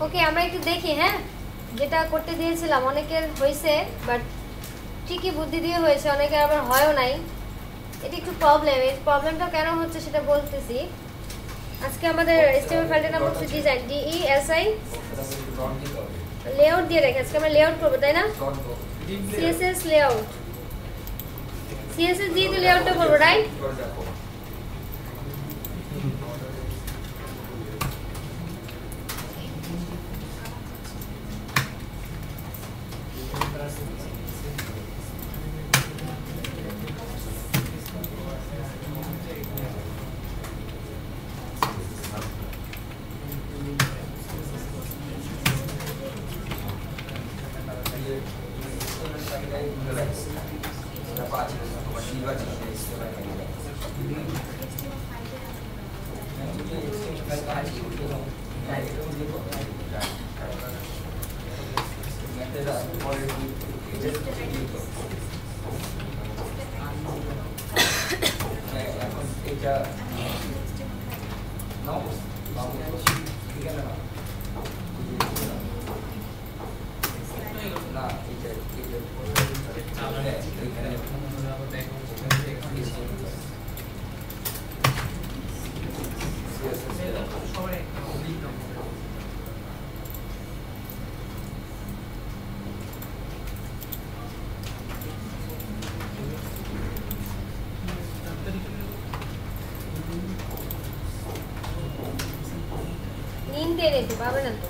ওকে আমরা একটু দেখি। হ্যাঁ, যেটা করতে দিয়েছিলাম অনেকের হয়েছে, বাট ঠিকই বুদ্ধি দিয়ে হয়েছে, অনেকের আবার হয়ও নাই। এটা একটু প্রবলেম। এই প্রবলেমটা কেন হচ্ছে সেটা বলতেছি। আজকে আমাদের HTML ফাইলটার নাম হচ্ছে ডিজাইন, DESI লেআউট দিয়ে রেখে আজকে আমরা লেআউট করবো, তাই না? CSS লেআউট, CSS দিয়ে তো লেআউটটা করবো, রাইট? নিতে নিতে পাবে না তো।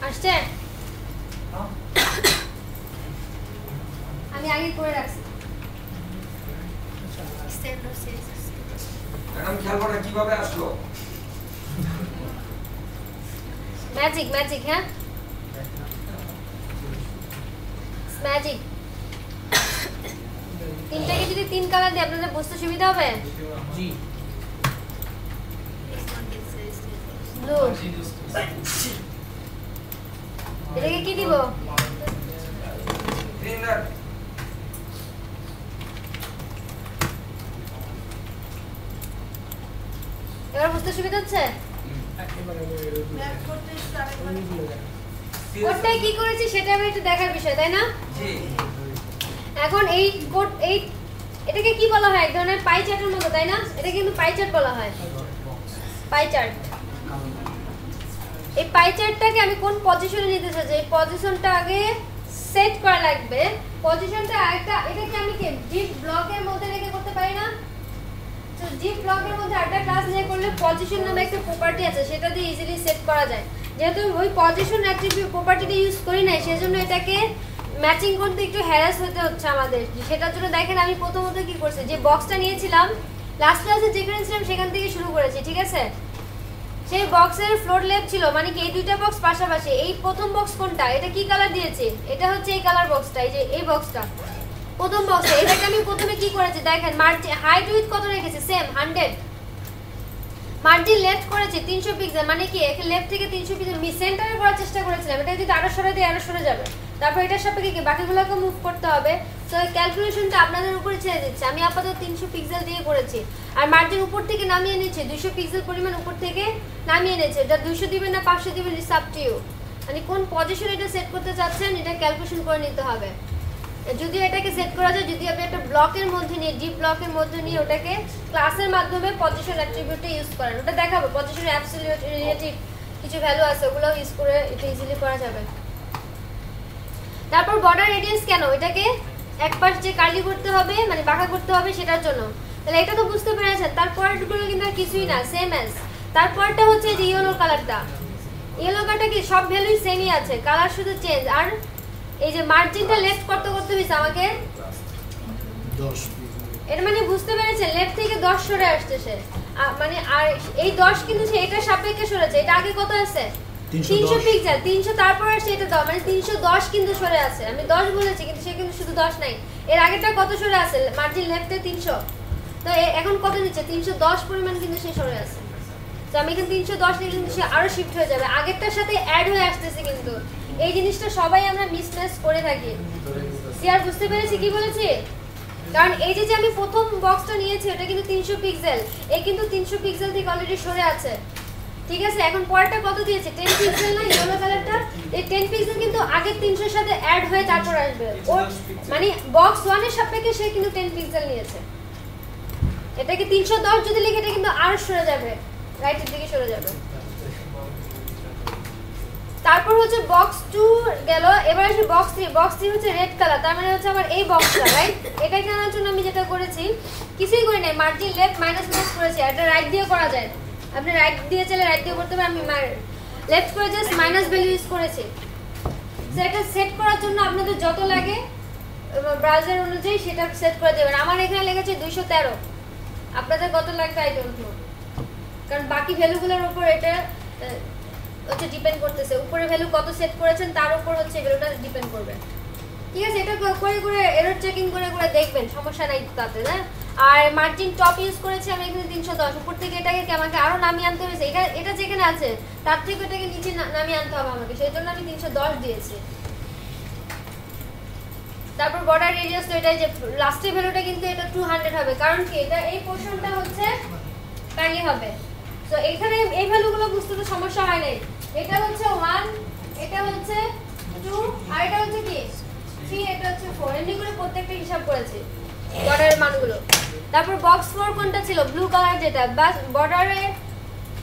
আসছে, আমি আগে করে রাখছি। এখন খেয়াল করা কিভাবে আসলো ম্যাজিক ম্যাজিক, হ্যাঁ ম্যাজিক। তিনটাকে যদি তিন কালার দিই আপনাদের বুঝতে সুবিধা হবে। জি ব্লু, এটাকে কি দিব? এবার বুঝতে সুবিধা হচ্ছে? কোডটাই কি করেছি সেটা আমি একটু দেখার বিষয়, তাই না? এখন এই কোড এটাকে কি বলা হয়? এক ধরনের পাই চার্টের মতো, তাই না? এটা কিন্তু পাই চার্ট বলা হয়, পাই চার্ট। এই পাই চার্টটাকে আমি কোন পজিশনে নিতে চাই, এই পজিশনটা আগে সেট করা লাগবে। পজিশনটা এটাকে আমি কি জিপ ব্লকের মধ্যে রেখে করতে পারি না? তো জিপ ব্লকের মধ্যে একটা ক্লাস নিয়ে করলে পজিশন নামে একটা প্রপার্টি আছে, সেটা দিয়ে ইজিলি সেট করা যায়। যেহেতু ওই পজিশন অ্যাট্রিবিউট প্রপার্টিটা ইউজ করি না, সেজন্য এটাকে ম্যাচিং করতে একটু হ্যারাস হতে হচ্ছে আমাদের। সেটার জন্য দেখেন আমি প্রথমত কি করছি, যে বক্সটা নিয়েছিলাম লাস্ট ক্লাসে যেখানে ছিলাম সেখান থেকে শুরু করেছি, ঠিক আছে? সেই বক্সের ফ্লোর লেফট ছিল, মানে কি এই দুইটা বক্স পাশাপাশি। এই প্রথম বক্স কোনটা, এটা কি কালার দিয়েছে? এটা হচ্ছে এই কালার বক্সটা, এই যে এই বক্সটা প্রথম বক্সে। এটাকে আমি প্রথমে কি করেছি দেখেন, মার্জিন হাইট উইথ কত রেখেছি? সেম 100। মার্জিন লেফট করেছি 300 পিক্সেল, মানে কি এখানে লেফট থেকে 300 পিক্সেল সেন্টারে করার চেষ্টা করেছিলাম। এটা যদি আরো সরে দিই আরো সরে যাবে। তারপর এটার সাপেক্ষে কি বাকিগুলোকে মুভ করতে হবে। সো ক্যালকুলেশনটা আপনাদের উপরে ছেড়ে দিচ্ছি। আমি আপাতত 300 পিক্সেল দিয়ে করেছি, আর মার্জিন উপর থেকে নামিয়ে নিচ্ছে 200 পিক্সেল পরিমাণ উপর থেকে নামিয়ে নিচ্ছে। এটা 200 দিবেন না 500 দিবেন, ইটস আপ টু ইউ। মানে কোন পজিশনে এটা সেট করতে চাচ্ছেন এটা ক্যালকুলেশন করে নিতে হবে। যদি এটাকে সেট করা যায়, যদি আপনি একটা ব্লকের মধ্যে নিয়ে ডিপ ব্লকের মধ্যে নিয়ে ওটাকে ক্লাসের মাধ্যমে পজিশন অ্যাট্রিবিউটটা ইউজ করেন, ওটা দেখাবো। পজিশন অ্যাবসলিউট রিলেটিভ কিছু ভ্যালু আছে, ওগুলো ইউজ করে এটা ইজিলি করা যাবে। তারপর বর্ডার রেডিয়াস কেন, এটাকে এক পাশ যে কার্লি করতে হবে, মানে বাঁকা করতে হবে সেটার জন্য। তাহলে এটা তো বুঝতে পেরেছেন। তারপরেরগুলো কিন্তু আর কিছুই না, সেম অ্যাজ তারপরটা হচ্ছে যে ইয়েলো কালারটা, ইয়েলো কালারটা কি সব ভ্যালুই সেমই আছে, কালার শুধু চেঞ্জ। আর এই যে মার্জিনটা লেফট করতে হয়েছে আমাকে 10, এটা মানে বুঝতে পেরেছেন, লেফট থেকে 10 সরে আসতেছে, মানে আর এই 10 কিন্তু সে এটা সাপেক্ষে সরেছে, এটা আগে কত আছে 300 পিক্সেল, 300 তারপর আসছে এটা দাও, মানে 310 কিন্তু সরে আছে। আমি 10 বলেছি কিন্তু সে কিন্তু শুধু 10 নাই, এর আগেরটা কত সরে আছে মার্জিন লেফটে 300, তো এখন কত নিচ্ছে 310 পরিমাণ কিন্তু সে সরে আছে। তো আমি এখানে 310 নিলে কিন্তু সে আরো শিফট হয়ে যাবে, আগেরটার সাথে অ্যাড হয়ে আসতেছে। কিন্তু এই জিনিসটা সবাই আমরা মিসম্যাচ করে থাকি। সিয়ার বুঝতে পেরেছি কি বলেছি? কারণ এই যে আমি প্রথম বক্সটা নিয়েছি ওটা কিন্তু 300 পিক্সেল, এই কিন্তু 300 পিক্সেল থেকে অলরেডি সরে আছে, ঠিক আছে। এখন পরেরটা কত দিয়েছে 10 পিক্সেল না ইয়েলো কালারটা, এই 10 পিক্সেল কিন্তু আগের 300 এর সাথে অ্যাড হয়ে তারপর আসবে, ওর মানে বক্স 1 এর সাপেক্ষে সে কিন্তু 10 পিক্সেল নিয়েছে। এটাকে 310 যদি লিখে এটা কিন্তু আরো সরে যাবে, রাইটের দিকে সরে যাবে। তারপর হচ্ছে বক্স 2 গেল, এবার আসে বক্স 3। বক্স 3 হচ্ছে রেড কালার, তার মানে হচ্ছে আমার এই বক্সটা, রাইট। এটা কেনার জন্য আমি যেটা করেছি কিছুই করি নাই, মার্জিন লেফট মাইনাস মাইনাস করেছি। এটা রাইট দিয়ে করা যায়, আপনি রাইট দিয়ে চাইলে রাইট দিয়ে করতে পারেন, আমি লেফট করে জাস্ট মাইনাস ভ্যালু ইউজ করেছি। সেটা সেট করার জন্য আপনাদের যত লাগে ব্রাউজার অনুযায়ী সেটা সেট করে দেবেন। আমার এখানে লেগেছে 213, আপনাদের কত লাগবে আই ডোন্ট নো, কারণ বাকি ভ্যালুগুলোর উপর এটা হচ্ছে ডিপেন্ড করতেছে, উপরে ভ্যালু কত সেট করেছেন তার উপর হচ্ছে ভ্যালুটা ডিপেন্ড করবে, ঠিক আছে। এটা করে এরর চেকিং করে দেখবেন, সমস্যা নাই তাতে না। আর মার্জিন টপ ইউজ করেছি আমি এখানে 310, উপর থেকে এটাকে আমাকে আরো নামিয়ে আনতে হয়েছে, এটা যেখানে আছে তার থেকে এটাকে নিচে নামিয়ে আনতে হবে আমাকে, সেই জন্য আমি 310 দিয়েছি। তারপর বর্ডার রেডিয়াস, তো এটা যে লাস্টের ভ্যালুটা কিন্তু এটা 200 হবে, কারণ কি এটা এই পোরশনটা হচ্ছে কার্লি হবে। তো এখানে এই ভ্যালুগুলো বুঝতে তো সমস্যা হয় নাই। এটা হচ্ছে 1, এটা হচ্ছে 2, আর এটা হচ্ছে কি 3, এটা হচ্ছে 4, এমনি করে প্রত্যেকটা হিসাব করেছি বর্ডারের মানগুলো। তারপর বক্স 4 কোনটা ছিল ব্লু কালার যেটা, বাস বর্ডারে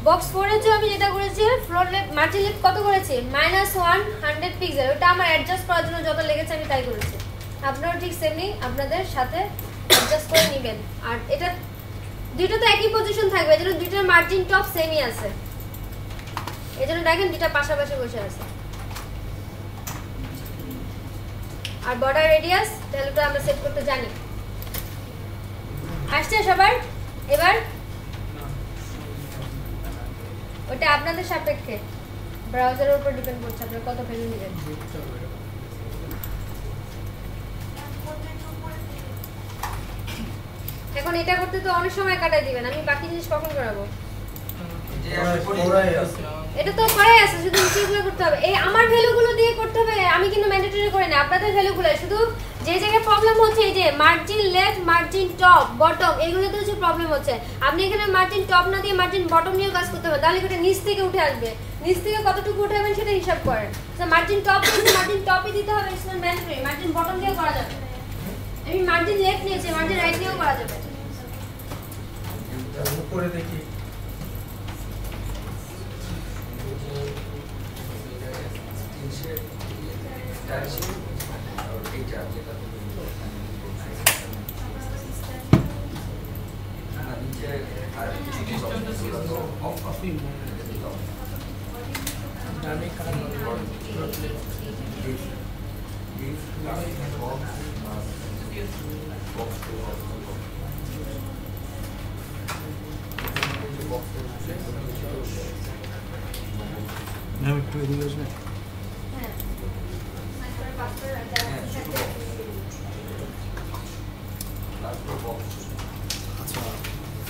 বক্স 4 এর জন্য আমি যেটা করেছি ফ্লোর লেফট মার্জিন লেফট কত করেছি -100 পিক্সেল, ওটা আমার অ্যাডজাস্ট করার জন্য যত লেগেছে আমি তাই করেছি। আপনারা ঠিক সেমই আপনাদের সাথে অ্যাডজাস্ট করে নেবেন। আর এটা দুটো তো একই পজিশন থাকবে, এজন্য দুটোর মার্জিন টপ সেমই আছে, এজন্য দেখেন দুটো পাশাপাশি বসে আছে। আর বর্ডার রেডিয়াস ভ্যালুটা আমরা সেট করতে জানি। আসছে সবার? এবার ওটা আপনাদের সাপেক্ষে ব্রাউজারের উপর ডিপেন্ড করছে আপনারা কত ভ্যালু নেবেন। এখন এটা করতে তো অনেক সময় কাটাই দিবেন, আমি বাকি জিনিস কখন করাবো? এটা তো করাই আছে, শুধু নিচেগুলো করতে হবে। এই আমার ভ্যালুগুলো দিয়ে করতে হবে, আমি কিন্তু ম্যান্ডেটরি করে না, আপনাদের ভ্যালুগুলো শুধু যে জায়গায় প্রবলেম হচ্ছে এই যে margin left margin top bottom এগুলোতে হচ্ছে প্রবলেম হচ্ছে। আপনি এখানে মার্জিন টপ না দিয়ে মার্জিন বটম নিয়ে কাজ করতে হবে, তাহলে এটা নিচ থেকে উঠে আসবে, নিচ থেকে কতটুকু উঠাবেন সেটা হিসাব করেন। তো মার্জিন টপ দিতে মার্জিন টপই দিতে হবে, it's not mandatory. Margin bottom দিয়েও করা যাবে, আমি মার্জিন লেফট নিয়েছি, মার্জিন রাইট দিয়েও করা যাবে। উপরে দেখি ম্যাম একটু এদিকে আসবেন। আচ্ছা,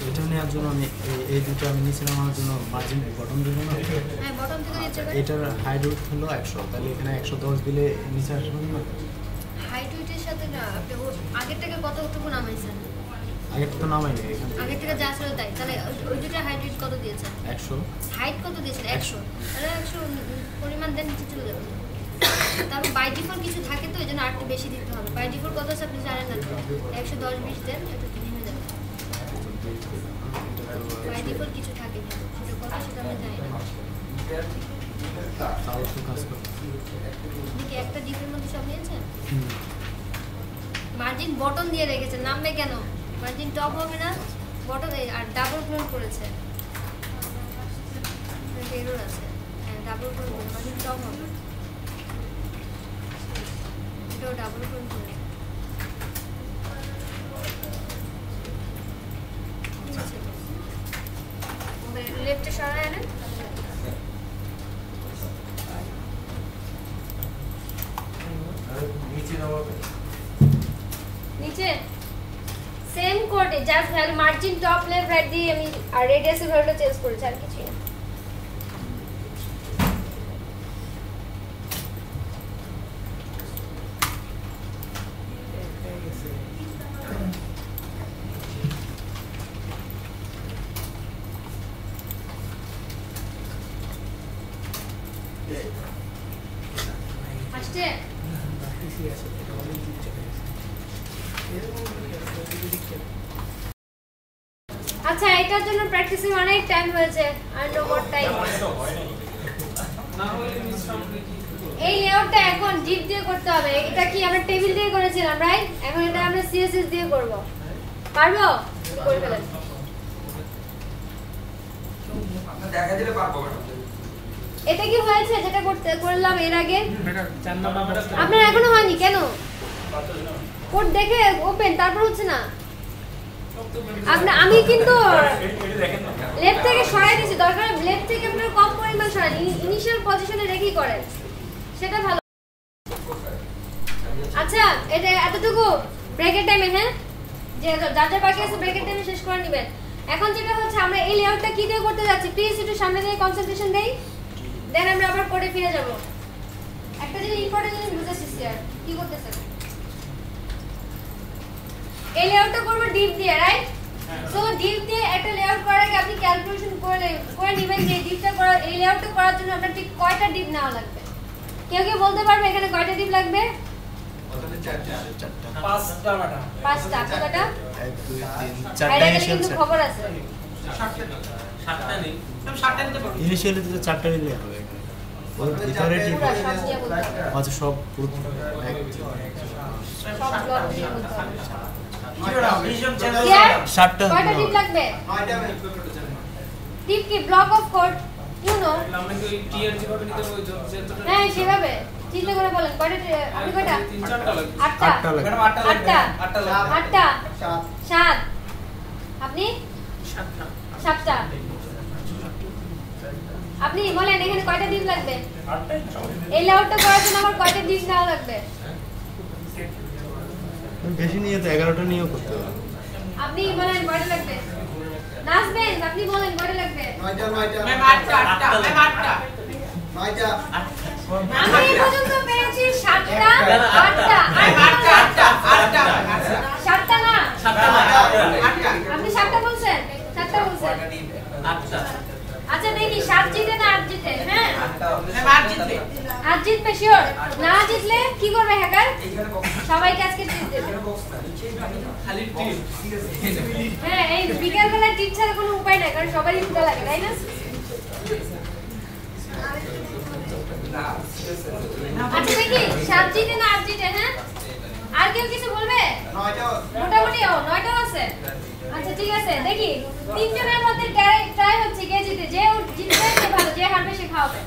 এটা নেওয়ার জন্য আমি এই দুটো আমি নিয়েছিলাম আমার জন্য মার্জিন বটম দিব না? হ্যাঁ বটম থেকে নিচে করে। এটার হাইট উইডথ হলো 100, তাহলে এখানে 110 দিলে নিচে আসবে না? হাইট উইডথের সাথে না, আপনি আগের থেকে কতটুকু নামাইছেন? আগের তো নামাইনি, এখানে আগের থেকে যা ছিল তাই। তাহলে ওই দুটো হাইট উইডথ কত দিয়েছেন? 100। হাইট কত দিয়েছেন? 100। তাহলে 100 পরিমাণ দেন, নিচে চলে যাবে। তারপর বাই ডিফল্ট কিছু থাকে তো এই জন্য আরেকটু বেশি দিতে হবে। বাই ডিফল্ট কত আছে আপনি জানেন না, 110-20 দেন, এটা কিনে হয়ে যাবে। বাই ডিফল্ট কিছু থাকে না, সেটা কত সেটা আমরা জানি না। তাও তো কাজ করতে আপনি কি একটা ডিপের মধ্যে সব নিয়েছেন? মার্জিন বটম দিয়ে রেখেছেন, নামবে কেন? মার্জিন টপ হবে না, বটম আর ডাবল ক্লোন করেছে। ডাবল করে মানে টপ হবে, এটাও ডাবল করে করে লেফটে সরাই আনেন। নিচে সেম কোডে just value margin top left right দিয়ে আমি আর রেডিয়াসের ভ্যালুটা চেঞ্জ করেছি, আর কিছু না। আসছে আচ্ছা, এটার জন্য প্র্যাকটিসিং অনেক টাইম হয়েছে, আর নো মোর টাইম। এই লেআউটটা এখন জিপ দিয়ে করতে হবে। এটা কি আমরা টেবিল দিয়ে করেছিলাম, রাইট? এখন এটা আমরা সিএসএস দিয়ে করব। পারবো? করে ফেলেন। দেখা দিলে পারবো। এটা কি হয়েছে যেটা করলাম এর আগে? আপনার এখনো হয়নি কেন? কোড দেখে ওপেন, তারপর হচ্ছে না। আমি কিন্তু লেফট থেকে সরাই দিয়েছি, দরকার লেফট থেকে আপনার কম পরিমাণ সরান, ইনিশিয়াল পজিশনে রেখেই করেন, সেটা ভালো। আচ্ছা, এটা এতটুকু ব্রেকের টাইমে, হ্যাঁ, যে যার যার বাকি আছে ব্রেকের টাইমে শেষ করে নেবেন। এখন যেটা হচ্ছে আমরা এই লেআউটটা কি দিয়ে করতে যাচ্ছি, প্লিজ একটু সামনে দিয়ে কনসেন্ট্রেশন দেই, দেন আমরা আবার কোডে ফিরে যাব। একটা জিনিস ইম্পর্টেন্ট জিনিস বুঝেছি স্যার, কি করতেছেন? এই লেআউটটা করব ডিপ দিয়ে, রাইট? সো ডিপ দিয়ে একটা লেআউট করার আগে আপনি ক্যালকুলেশন করে নেবেন যে ডিপটা করা, এই লেআউটটা করার জন্য আপনার ঠিক কয়টা ডিপ নেওয়া লাগবে। কেউ কেউ বলতে পারবে এখানে কয়টা ডিপ লাগবে? পাঁচটা ম্যাডাম। পাঁচটা। আপনি কয়টা? 1 2 3 4টা ইনিশিয়াল কিন্তু খবর আছে। সাতটা নেই। আমি সাতটা নিতে পারবো। ইনিশিয়ালি তো 4টা নিলে হবে। ওর ভিতরে ঠিক পুরো সব দিয়ে বলতে হবে। আচ্ছা, সব পুরো সব ব্লক দিয়ে বলতে হবে। সাতটা কয়টা ডিপ লাগবে? ডিপ কি block of code, you know? আমরা কি টিআর যেভাবে নিতে হবে যতটা। হ্যাঁ, সেভাবে চিন্তা করে বলেন। কয়টা আপনি কয়টা? 3-4টা লাগবে। আটটা। ম্যাডাম 8টা লাগবে। 8টা লাগবে। আটটা। 7। আপনি 7টা। আপনি বলেন এখানে কয়টা ডিপ লাগবে? 8টাই। এই লেআউটটা করার জন্য আমার কয়টা ডিপ নেওয়া লাগবে? বেশি নিয়ে তো 11টা নিয়েও করতে হবে। আপনি বলেন কয়টা লাগবে? নাচবেন, আপনি বলেন কয়টা লাগবে? 9টা। ম্যাম 8টা। ম্যাম 8টা। 9টা। আমি এই পর্যন্ত পেয়েছি 7টা, 8টা। 7টা না? 8টা। আপনি 7টা বলছেন? 7টা বলছেন? 8টা। আচ্ছা, দেখি 7 জিতে না 8 জিতে? হ্যাঁ, ম্যাম 8 জিতবে। 8 জিতবে শিওর। না জিতলে কি করবে হ্যাকার? সবাইকে আজকে ট্রিট দেবে। খালি টিপ। হ্যাঁ, এই বিকেল বেলা ট্রিট ছাড়া কোনো উপায় নাই, কারণ সবারই ক্ষুধা লাগে, তাই না? আচ্ছা, দেখি 7 জিতে না 8 জিতে? হ্যাঁ, আর কেউ কিছু বলবে? 9টা। মোটামুটি 9টাও আছে। আচ্ছা, ঠিক আছে, দেখি 3 জনের মধ্যে ট্রাই হচ্ছে কে জিতে। যে জিতবে সে ভালো, যে হারবে সে খাওয়াবে।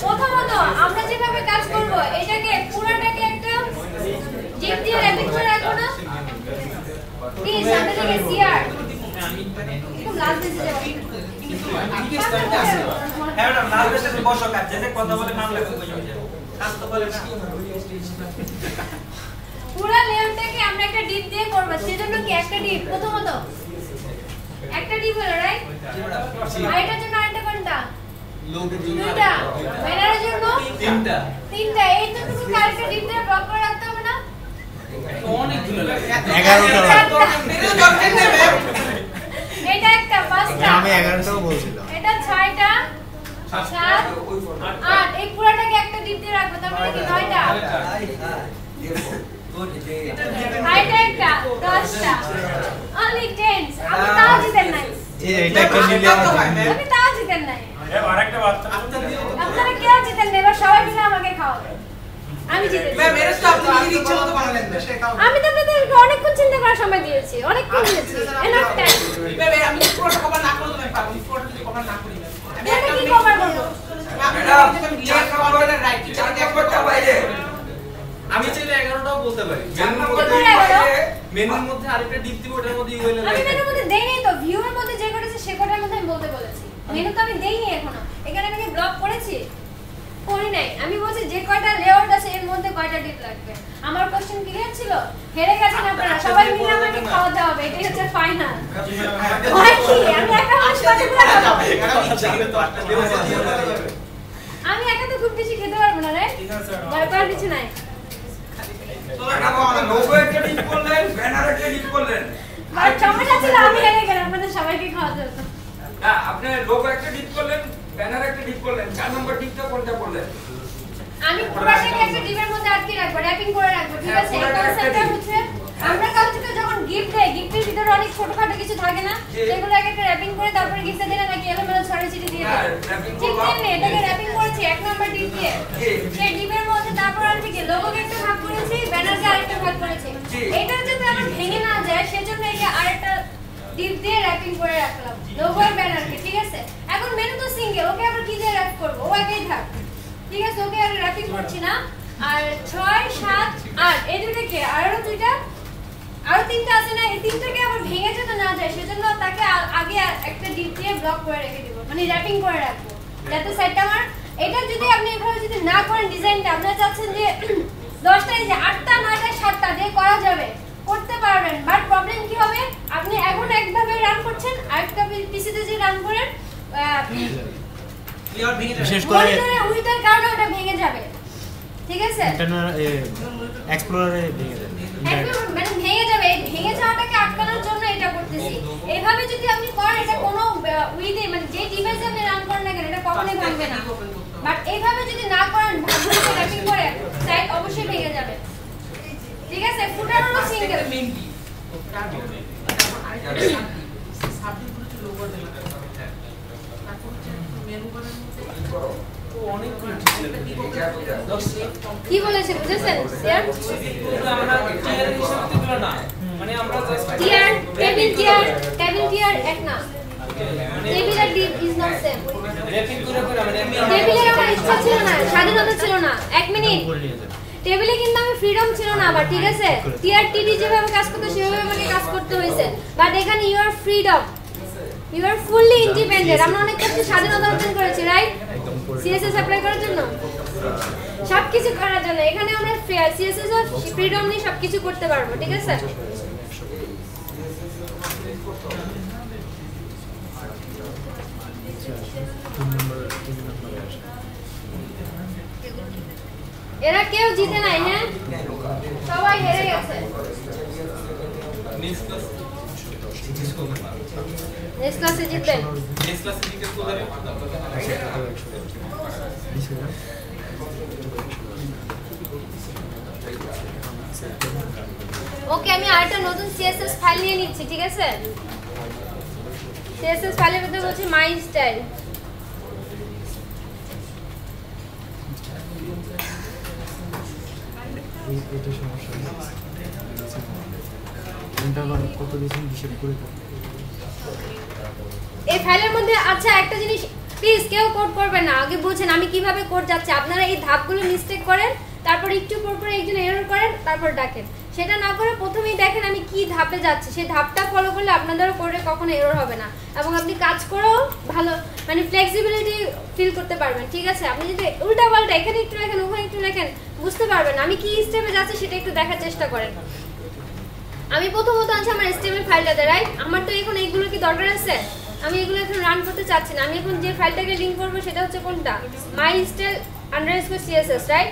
প্রথমত আমরা যেভাবে কাজ করব, এটাকে পুরোটাকে একটা জিপ দিয়ে র্যাপিং করে রাখবো না প্লিজ। সামনে থেকে সিআর খুব লাল দিতে যাবে। ঠিক আছে আছে। হ্যাঁ ম্যাডাম লাল বেশে বসো কাজ যেতে কথা বলে নাম লেখো কই যাবে। কাজ তো বলে না। পুরো লেয়ারটাকে আমরা একটা ডিপ দিয়ে করব, সেজন্য কি একটা ডিপ প্রথমত একটা ডিপ হলো, রাইট? আর এটার জন্য আরেকটা কোনটা? দুইটা। ব্যানারের জন্য তিনটা। তিনটা। এই তো তুমি আরেকটা ডিপ দিয়ে ব্লক করে রাখতে হবে না? অনেকগুলো লাগে। 11টা লাগবে। এটা দরকার নেই ম্যাম। এটা একটা, পাঁচটা। আমি 11টাও বলছিলাম। এটা 6টা, 7, 8। এই পুরোটাকে একটা ডিপ দিয়ে রাখবো, তার মানে কি 9টা। আর এটা একটা, 10টা। Only 10। আপনি তাও জিতেন নাই। এটা একটা নিলে আপনি তাও জিতেন নাই। আরেকটা বাচ্চা। আপনারা কেউ জিতেন না, এবার সবাই মিলে আমাকে খাওয়াবে। আমি জিতেছি। ম্যাম এর তো আপনি নিজের ইচ্ছা মতো বানালেন না। আমি তো আপনাদেরকে অনেকক্ষণ চিন্তা করার সময় দিয়েছি, অনেকক্ষণ দিয়েছি। Enough time. ম্যাম আমি পুরো খাবার না কভার না করি আমি এটা কি কভার করব ম্যাডাম চার নম্বরের রাইট চার নম্বরটা বাইরে আমি চাইলে 11টাও বলতে পারি মেনুর মধ্যে আরেকটা ডিপ দিব ওটার মধ্যে ইউএল আমি মেনুর মধ্যে দেই নাই তো ভিউয়ের মধ্যে যে কটা আছে সে কটার মধ্যে আমি বলতে বলেছি মেনু তো আমি দেইনি এখনো এখানে আমি ব্লক করেছি করি নাই আমি বলছি যে কয়টা লেআউট আছে এর মধ্যে কয়টা ডিপ লাগবে আমার কোশ্চেন ক্লিয়ার ছিল হেরে গেছেন আপনারা সবাই মিলে আমাকে খাওয়াতে হবে এটাই হচ্ছে ফাইনাল হয় কি আমি একা হাসপাতালে আমি একা তো খুব বেশি খেতে পারবো না রে ভয় পাওয়ার কিছু নাই ম্যাডাম আমরা লোগো একটা ডিপ করলেন ব্যানার একটা ডিপ করলেন আর সমস্যা ছিল আমি হেরে গেলাম আমাদের সবাইকে খাওয়াতে হতো না আপনি লোগো একটা ডিপ করলেন ব্যানার একটা ডিপ করলেন 4 নম্বর ডিপটা কোনটা করলেন আমি পুরোটাকে একটা ডিপের মধ্যে আটকে রাখবো র‍্যাপিং করে রাখবো ঠিক আছে এই কনসেপ্টটা হচ্ছে আমরা কাউকে যখন গিফট দেই গিফটের ভিতরে অনেক ছোটখাটো কিছু থাকে না সেগুলো আগে একটা র‍্যাপিং করে তারপরে গিফটটা দিলে নাকি এলোমেলো ছড়িয়ে ছিটিয়ে দিয়ে দেয় ঠিক তেমনি এটাকে র‍্যাপিং করেছি এক নাম্বার ডিপ দিয়ে সেই ডিপের মধ্যে তারপর আমি কি লোগোকে একটা ভাগ করেছি ব্যানারকে আরেকটা ভাগ করেছি এটা যাতে আমার ভেঙে না যায় সেজন্য একে আরেকটা ডিপ দিয়ে র‍্যাপিং করে রাখলাম লোগো আর ব্যানারকে ঠিক আছে এখন মেনু তো সিঙ্গেল ওকে আবার কি দিয়ে র‍্যাপ করব ও একই থাক ঠিক আছে ওকে আর র‍্যাপিং করছি না আর 6 7 8 এই দুটোকে আরো দুইটা আরো তিনটা আছে না এই তিনটাকে আবার ভেঙে যেতে না যায় সেজন্য তাকে আগে একটা ডিপ দিয়ে ব্লক করে রেখে দেব মানে র‍্যাপিং করে রাখবো যাতে সেটটা আমার এটা যদি আপনি এভাবে যদি না করেন ডিজাইনটা আপনারা চাচ্ছেন যে 10টা এই যে 8টা 9টা 7টা দিয়ে করা যাবে করতে পারবেন বাট প্রবলেম কি হবে আপনি এখন একভাবে রান করছেন আরেকটা পিসিতে যে রান করেন ক্লিয়ার ভেঙে যাবে বিশেষ করে উইটার কারণে ওটা ভেঙে যাবে ঠিক আছে এক্সপ্লোরারে ভেঙে যাবে একদম মানে ভেঙে যাবে এই ভেঙে যাওয়াটাকে আটকানোর জন্য এটা করতেছি এইভাবে যদি আপনি করেন এটা কোনো উইথে মানে যে ডিভাইসে আপনি রান করেন না কেন এটা কখনোই ভাঙবে না বাট এইভাবে যদি না করেন ভাঙবে র‍্যাপিং করে সাইড অবশ্যই ভেঙে যাবে ঠিক আছে ফুটার হলো সিঙ্গেল মেইন কি কি বলেছে বুঝেছেন স্যার আমরা টিয়ার হিসেবে দিল না মানে আমরা জাস্ট টিয়ার টেবিল টিয়ার এক না টেবিল আর div is not same wrapping করে মানে টেবিলের আমার ইচ্ছা ছিল না স্বাধীনতা ছিল না 1 মিনিট টেবিলে কিন্তু আমি ফ্রিডম ছিল না আবার ঠিক আছে টিআর টিডি যেভাবে কাজ করতে সেভাবে আমাকে কাজ করতে হয়েছে বাট এখানে you are freedom you are fully independent আমরা অনেক কিছু স্বাধীনতা অর্জন করেছি রাইট সিএসএস অ্যাপ্লাই করার জন্য সবকিছু করার জন্য এখানে আমরা সিএসএস এর ফ্রিডম নিয়ে সবকিছু করতে পারবো ঠিক আছে এরা কেউ জিতে নাই হ্যাঁ সবাই হেরে গেছে নেক্সট ক্লাসে জিতবেন ওকে আমি আরেকটা নতুন সিএসএস ফাইল নিয়ে নিচ্ছি ঠিক আছে সিএসএস ফাইলের মধ্যে বলছি মাই স্টাইল এটা সমস্যা ইন্টারভাল কত দিয়েছেন হিসাব করে এই ফাইলের মধ্যে আচ্ছা একটা জিনিস প্লিজ কেউ কোড করবে না আগে বুঝেন আমি কিভাবে কোড যাচ্ছে আপনারা এই ধাপগুলো মিস্টেক করেন তারপর একটু পর পর একজন এরর করেন তারপর ডাকেন সেটা না করে প্রথমেই দেখেন আমি কি ধাপে যাচ্ছি সেই ধাপটা ফলো করলে আপনাদেরও কোডে কখনো এরর হবে না এবং আপনি কাজ করেও ভালো মানে ফ্লেক্সিবিলিটি ফিল করতে পারবেন ঠিক আছে আপনি যদি উল্টা পাল্টা এখানে একটু লেখেন ওখানে একটু লেখেন বুঝতে পারবেন আমি কি স্টেপে যাচ্ছি সেটা একটু দেখার চেষ্টা করেন আমি প্রথমত আছে আমার HTML ফাইলটাতে রাইট আমার তো এখন এইগুলো কি দরকার আছে আমি এগুলো এখন রান করতে চাচ্ছি না আমি এখন যে ফাইলটাকে লিংক করব সেটা হচ্ছে কোনটা mystyle_css রাইট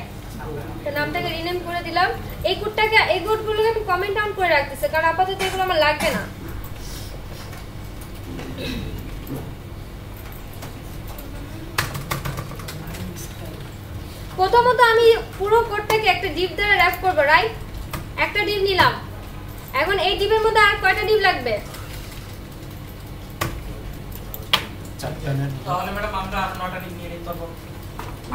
তো নামটাকে রিনেম করে দিলাম এই কোডটাকে এই কোডগুলোকে আমি কমেন্ট ডাউন করে রাখতেছি কারণ আপাতত এগুলো আমার লাগবে না প্রথমত আমি পুরো কোডটাকে একটা ডিপ দ্বারা র‍্যাপ করব রাইট একটা ডিপ নিলাম এখন এই ডিপের মধ্যে আর কয়টা ডিপ লাগবে তাহলে ম্যাডাম আমরা 9টা ডিপ নিয়ে নিতে পারবো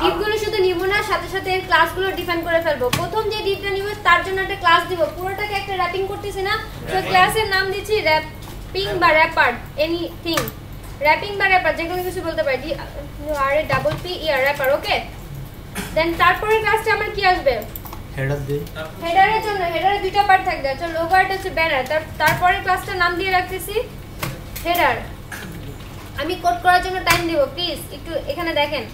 ডিপগুলো শুধু নিব না সাথে সাথে এর ক্লাসগুলো ডিফাইন করে ফেলবো প্রথম যে ডিপটা নিব তার জন্য একটা ক্লাস দিব পুরোটাকে একটা র‍্যাপিং করতেছি না তো ক্লাসের নাম দিচ্ছি র‍্যাপিং বা র‍্যাপার এনিথিং র্যাপিং বা র্যাপার যে কোনো কিছু বলতে পারি, R A double P E R rapper. Okay, then তারপরের ক্লাসটা আমার কি আসবে? হেডার দেই। হেডারের জন্য হেডারে দুইটা পার্ট থাকবে, আচ্ছা লোগো আর হচ্ছে ব্যানার। তারপরের ক্লাসটার নাম দিয়ে রাখতেছি হেডার। আমি কোড করার জন্য টাইম দিব, প্লিজ একটু এখানে দেখেন।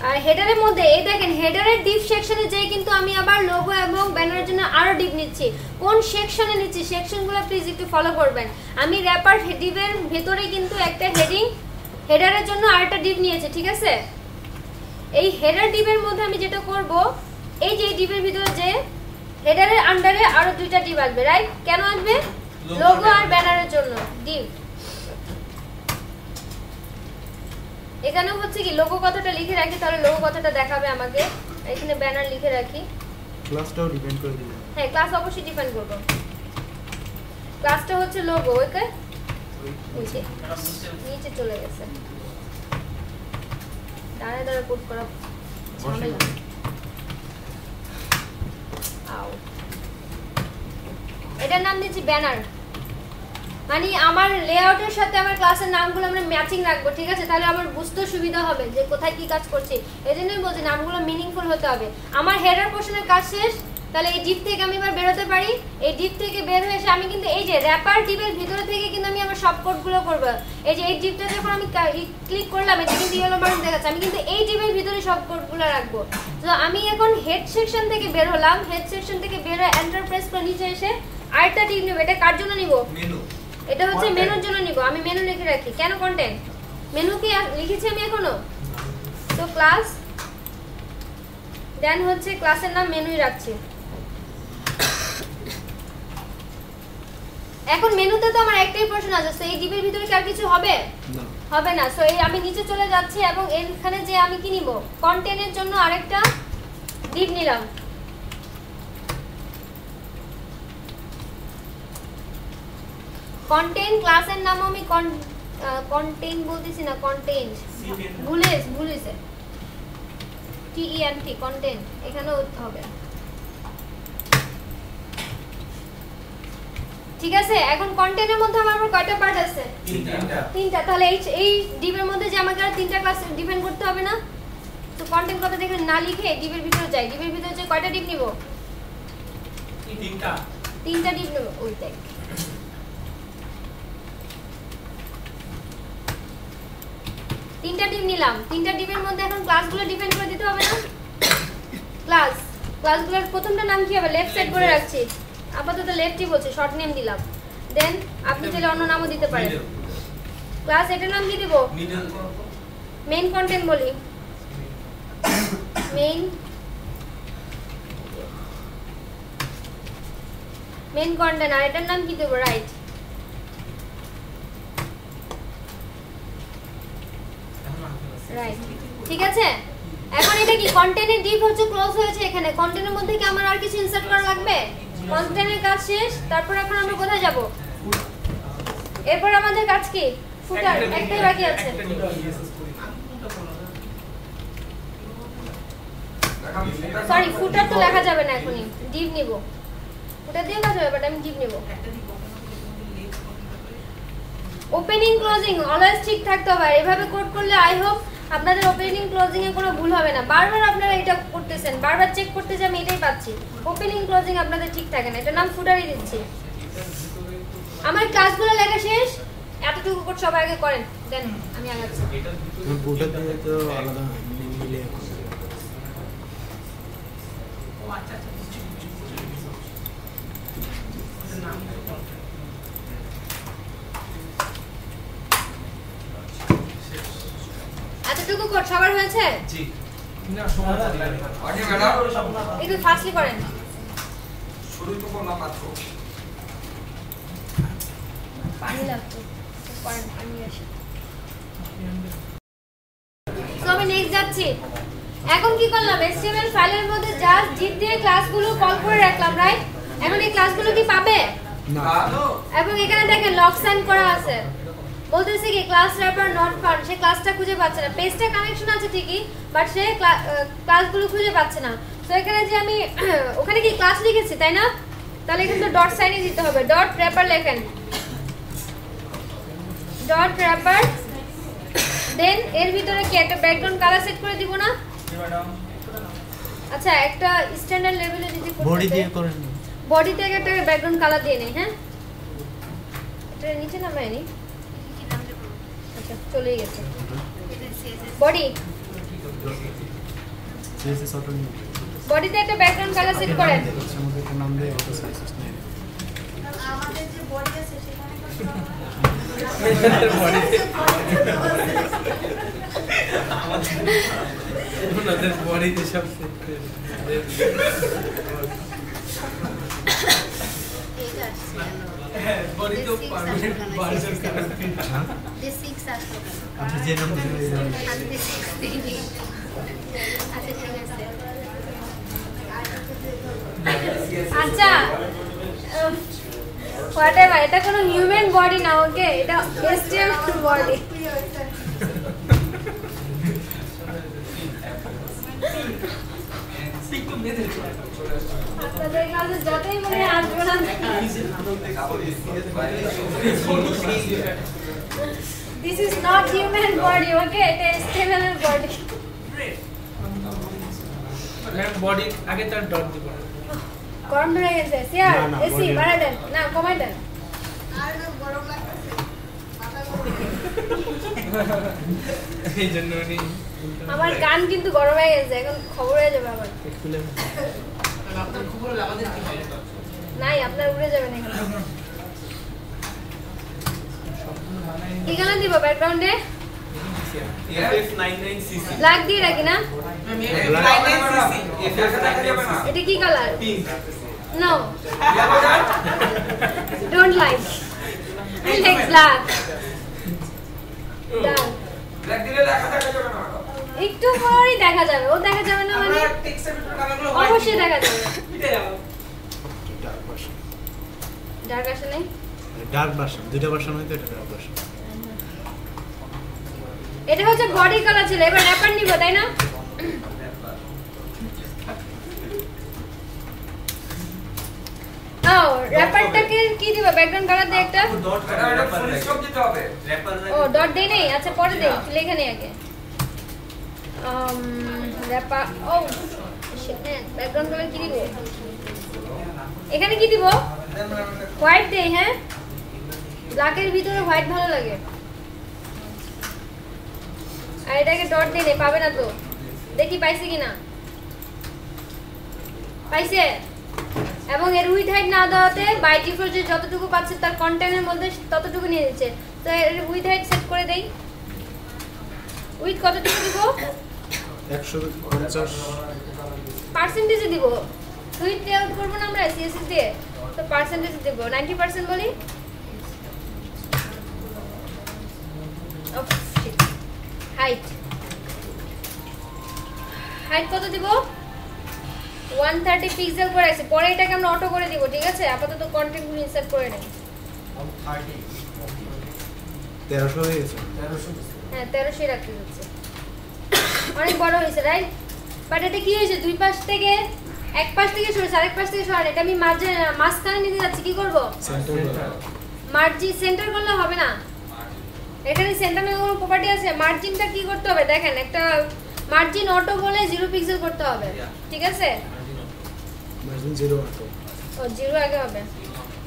আর হেডারের মধ্যে এই দেখেন হেডারের ডিপ সেকশনে যেই কিন্তু আমি আবার লোগো এবং ব্যানারের জন্য আরো ডিপ নিচ্ছি। কোন সেকশনে নিচ্ছি সেকশনগুলো প্লিজ একটু ফলো করবেন। আমি র্যাপার ডিপের ভেতরে কিন্তু একটা হেডিং হেডারের জন্য আরেকটা ডিপ নিয়েছি, ঠিক আছে? এই হেডার ডিপের মধ্যে আমি যেটা করব, এই যে ডিপের ভিতরে যে হেডারের আন্ডারে আরো দুইটা ডিপ আসবে, রাইট? কেন আসবে? লোগো আর ব্যানারের জন্য ডিপ। এখানেও হচ্ছে কি লোগো কথাটা লিখে রাখি, তাহলে লোগো কথাটা দেখাবে আমাকে। এখানে ব্যানার লিখে রাখি। ক্লাসটাও ডিপেন্ড করে দিবেন। হ্যাঁ, ক্লাস অবশ্যই ডিপেন্ড করব। ক্লাসটা হচ্ছে লোগো। ওকে, নিচে চলে গেছে। দাঁড়ায় দাঁড়ায় কোড করা ঝামেলা। আও, এটার নাম দিচ্ছি ব্যানার। মানে আমার লেআউটের সাথে আমার ক্লাসের নামগুলো আমরা ম্যাচিং রাখবো, ঠিক আছে? তাহলে আমার বুঝতে সুবিধা হবে যে কোথায় কি কাজ করছি। এজন্যই বলছি নামগুলো মিনিংফুল হতে হবে। আমার হেডার পোর্শনের কাজ শেষ, তাহলে এই ডিপ থেকে আমি এবার বের হতে পারি। এই ডিপ থেকে বের হয়ে এসে আমি কিন্তু এই যে র্যাপার ডিপের ভিতরে থেকে কিন্তু আমি আমার সব কোডগুলো করব। এই যে এই ডিপটা যখন আমি ক্লিক করলাম, এটা কিন্তু ইয়েলো বাটন দেখাচ্ছে, আমি কিন্তু এই ডিপের ভিতরে সব কোডগুলো রাখবো। তো আমি এখন হেড সেকশন থেকে বের হলাম, হেড সেকশন থেকে বের হয়ে এন্টার প্রেস করে নিচে এসে আরেকটা ডিপ নেব। এটা কার জন্য নিব? মেনু। এটা হচ্ছে মেনুর জন্য নিব। আমি মেনু লিখে রাখি। কেন কন্টেন্ট? মেনু কি লিখেছি আমি এখনো? তো ক্লাস দেন হচ্ছে ক্লাসের নাম মেনুই রাখছি। এখন মেনুতে তো আমার একটাই প্রশ্ন আছে, সো এই ডিপের ভিতরে কি আর কিছু হবে? না, হবে না। সো এই আমি নিচে চলে যাচ্ছি এবং এখানে যে আমি কি নিব? কন্টেন্টের জন্য আরেকটা ডিপ নিলাম। কন্টেন্ট ক্লাসের নাম আমি কন্টেন্ট বলতেছি না, কন্টেন্ট ভুলেছে TENT কন্টেন্ট এখানেও হবে, ঠিক আছে? এখন কন্টেন্টের মধ্যে আমার কয়টা পার্ট আছে? তিনটা। তাহলে এই ডিপের মধ্যে যে আমাকে আর তিনটা ক্লাস ডিফাইন করতে হবে না? তো কন্টেন্ট কথা দেখে না লিখে ডিপের ভিতরে যাই। ডিপের ভিতরে যে কয়টা ডিপ নিব? তিনটা ডিপ নেব। ওই দেখ, তিনটা ডিপ নিলাম। তিনটা ডিপের মধ্যে এখন ক্লাসগুলো ডিফাইন করে দিতে হবে না? ক্লাসগুলোর প্রথমটা নাম কি হবে? লেফট সাইড করে রাখছি, আপাতত লেফটই বলছে, শর্ট নেম দিলাম। দেন আপনি চাইলে অন্য নামও দিতে পারেন। ক্লাস এটার নাম কি দেব? মেইন কন্টেন্ট বলি, মেইন কন্টেন্ট। আর এটার নাম কি দেব? রাইট। ঠিক আছে? এখন এটা কি কন্টেন্টের ডিপ হচ্ছে ক্লোজ হয়েছে। এখানে কন্টেন্টের মধ্যে কি আমার আর কিছু ইনসার্ট করা লাগবে? কন্টেন্টের কাজ শেষ। তারপর এখন আমরা কোথায় যাব? এরপর আমাদের কাজ কি? ফুটার একটাই বাকি আছে। সরি, ফুটার তো লেখা যাবে না, এখনই ডিপ নিব। ফুটার দিয়ে কাজ হবে, বাট আমি ডিপ নিব। ওপেনিং ক্লোজিং অলওয়েজ ঠিক থাকতে হবে। এভাবে কোড করলে আই হোপ আপনাদের ওপেনিং ক্লোজিং এ কোনো ভুল হবে না। বারবার আপনারা এটা করতেছেন, বারবার চেক করতে যে আমি এটাই পাচ্ছি। ওপেনিং ক্লোজিং আপনাদের ঠিক থাকে না। এটা নাম ফুটারই দিচ্ছি। আমার ক্লাসগুলো লেখা শেষ। এতটুকু কোড সবাই আগে করেন, দেন আমি আগাচ্ছি। ফুটার দিয়ে তো আলাদা মিলে এতটুকু কোড সবার হয়েছে? জি না, সময় লাগবে। আগে ম্যাডাম একটু ফাস্টলি করেন। শুরু তো করলাম মাত্র। পানি লাগতো, করেন, আমি আসি। সো আমি নেক্সট যাচ্ছি। এখন কি করলাম? HTML ফাইলের মধ্যে জাস্ট জিপ দিয়ে ক্লাসগুলো কল করে রাখলাম, রাইট? এখন এই ক্লাসগুলো কি পাবে? না। এবং এখানে দেখেন লক সাইন করা আছে, বলতেছে কি ক্লাস র্যাপার নট ফাউন্ড। সে ক্লাসটা খুঁজে পাচ্ছে না। পেজটা কানেকশন আছে ঠিকই, বাট সে ক্লাসগুলো খুঁজে পাচ্ছে না। তো এখানে যে আমি ওখানে কি ক্লাস লিখেছি, তাই না? তাহলে কিন্তু ডট সাইনই দিতে হবে। ডট র্যাপার লেখেন, ডট র্যাপার দেন এর ভিতরে কি একটা ব্যাকগ্রাউন্ড কালার সেট করে দিব না? আচ্ছা একটা স্ট্যান্ডার্ড লেভেলে যদি বডি দিয়ে করেন না। বডিতে একটা ব্যাকগ্রাউন্ড কালার দিয়ে নেই। হ্যাঁ এটা নিচে নামাই নি। আচ্ছা চলেই গেছে বডি। সিএসএস অটো নিয়ে বডিতে একটা ব্যাকগ্রাউন্ড কালার সেট করেন। আমাদের একটা নাম দেয় অটো সিএসএস নিয়ে আমাদের যে বডি আছে সেখানে করতে হবে ওনাদের বডিতে সব সেট করে এইটা বডি তো পারমানেন্ট ভার্সন করা যে 6 আসলো কেন আপনি যে নাম দিলেন এই নাম আমি 6 দিই আচ্ছা ঠিক আছে আচ্ছা হোয়াটএভার এটা কোনো হিউম্যান বডি না ওকে এটা এসটিএম বডি আপনাদের কাছে যতই মনে আসবে না this is not human body okay এটা এসটিএম এর বডি বডি আগে তার ডট দিব গরম ধরে গেছে সিয়ার না, না, এসি body- বাড়াই দেন না কমাই দেন আর গরম লাগতেছে মাথা গরম এই জন্য উনি আমার কান কিন্তু গরম হয়ে গেছে এখন খবর হয়ে যাবে আবার খুলে আপনার খবর হলে আমাদের কি হবে নাই আপনার উড়ে যাবেন এখানে কি গান দিব ব্যাকগ্রাউন্ডে FF99cc ব্ল্যাক দিয়ে রাখি না এটা কি colour no don't like I like black done একটু পরেই দেখা যাবে ও দেখা যাবে না মানে অবশ্যই দেখা যাবে ডার্ক আসে নাই ডার্ক ভার্সন দুইটা ভার্সন হইতো এটা ডার্ক ভার্সন এটা হচ্ছে বডি কালার ছিল এবার র্যাপার নিব তাই না ও র্যাপারটাকে কি দিব ব্যাকগ্রাউন্ড কালার দিয়ে একটা ডট র্যাপার ও ডট দেই নেই আচ্ছা পরে দেই লেখা নেই আগে র্যাপার ও শিট ব্যাকগ্রাউন্ড কালার কি দিব এখানে কি দিব হোয়াইট দেই হ্যাঁ ব্ল্যাকের ভিতরে হোয়াইট ভালো লাগে আর এটাকে ডট দিয়ে দে পাবে না তো দেখি পাইছে কিনা পাইছে এবং এর উইথ হাইট না দেওয়াতে বাই ডিফল্ট যে যতটুকু পাচ্ছে তার কন্টেন্টের মধ্যে ততটুকু নিয়ে দিচ্ছে তো এর উইথ হাইট সেট করে দেই উইথ কতটুকু দিব 150 পার্সেন্টেজে দিব উইথ লেআউট করব না আমরা সিএসএস দিয়ে তো পার্সেন্টেজ দেব 90% বলি হাইট হাইট কত দিব 130 পিক্সেল করে আছে পরে এটাকে আমরা অটো করে দিব ঠিক আছে আপাতত কন্টেন্ট গুলো ইনসার্ট করে নেব 1300 হয়ে গেছে হ্যাঁ 1300 রাখতে হচ্ছে অনেক বড় হয়েছে রাইট বাট এটা কি হয়েছে দুই পাশ থেকে এক পাশ থেকে সরে আরেক পাশ থেকে সরে এটা আমি মাঝখানে নিতে যাচ্ছি কি করব সেন্টার মার্জিন সেন্টার করলে হবে না এখানে সেন্টার নামে কোনো প্রপার্টি আছে মার্জিনটা কি করতে হবে দেখেন একটা মার্জিন অটো বলে 0 পিক্সেল করতে হবে ঠিক আছে মার্জিন 0 অটো ও 0 আগে হবে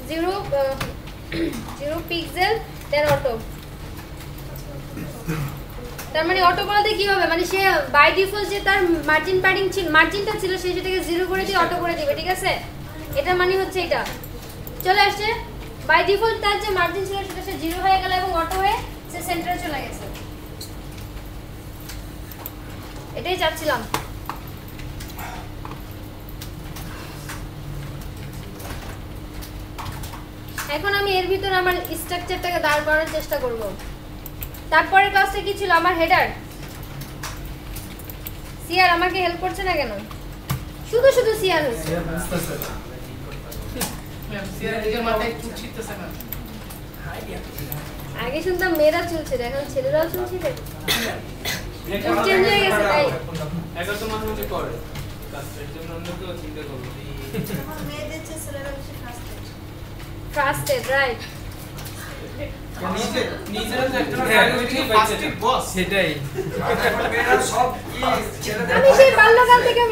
0 পিক্সেল দেন অটো তার মানে অটো বলতে কি হবে মানে সে বাই ডিফল্ট যে তার মার্জিন প্যাডিং ছিল মার্জিনটা ছিল সে সেটাকে 0 করে দিয়ে অটো করে দিবে ঠিক আছে এটা মানে হচ্ছে এটা চলে আসছে বাই ডিফল্ট তার যে মার্জিন ছিল সেটা সে 0 হয়ে গেল এবং অটো হয়ে সে সেন্টারে চলে গেছে এটাই চাচ্ছিলাম এখন আমি এর ভিতর আমার স্ট্রাকচারটাকে দাঁড় করানোর চেষ্টা করব তারপরের কাজটা কি ছিল আমার হেডার সিআর আমাকে হেল্প করছে না কেন শুধু শুধু সিআর হচ্ছে আগে শুনতাম মেয়েরা চুলছে এখন ছেলেরাও চুলছে চেঞ্জ হয়ে গেছে তাই একা তো মাঝে মাঝে করে কাজের জন্য অন্য কেউ চিন্তা করবে মেয়েদের চেয়ে ছেলেরা বেশি ফাস্টেড ট্রাস্টেড রাইট নিজের তো একটা প্রায়োরিটি পাইছে বস সেটাই এখন মেয়েরা সব কি ছেলেদের আমি সেই বাল্যকাল থেকে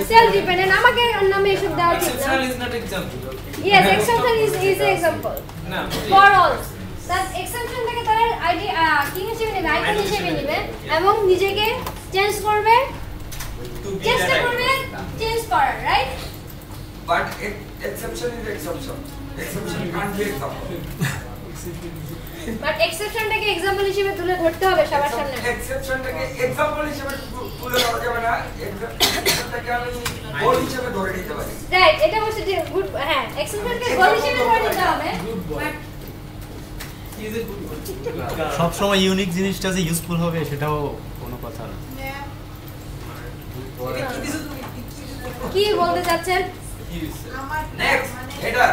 সেলফ ডিপেন্ডেন্ট, আমাকে নামে এসব দেওয়া ঠিক না। Exceptional is not example Yes, exception is an example না for all. That exception থেকে তারা আইডিয়া কি হিসেবে নেবে, আইকন হিসেবে নেবে এবং নিজেকে চেঞ্জ করবে, চেষ্টা করবে চেঞ্জ করার, right? But exception is exception exception can't be example but এক্সেপশনটাকে এক্সাম্পল হিসেবে তুলে ধরতে হবে সবার সামনে। এক্সেপশনটাকে এক্সাম্পল হিসেবে তুলে ধরা যাবে না, এক্সেপশনটাকে আমি গোল হিসেবে ধরে নিতে পারি। রাইট, এটা হচ্ছে যে গুড, হ্যাঁ এক্সেপশনকে গোল হিসেবে ধরে নিতে হবে। বাট ইজ এ গুড সব সময় ইউনিক জিনিসটা যে ইউজফুল হবে সেটাও কোনো কথা না। কি বলতে চাচ্ছেন? নেক্সট এটা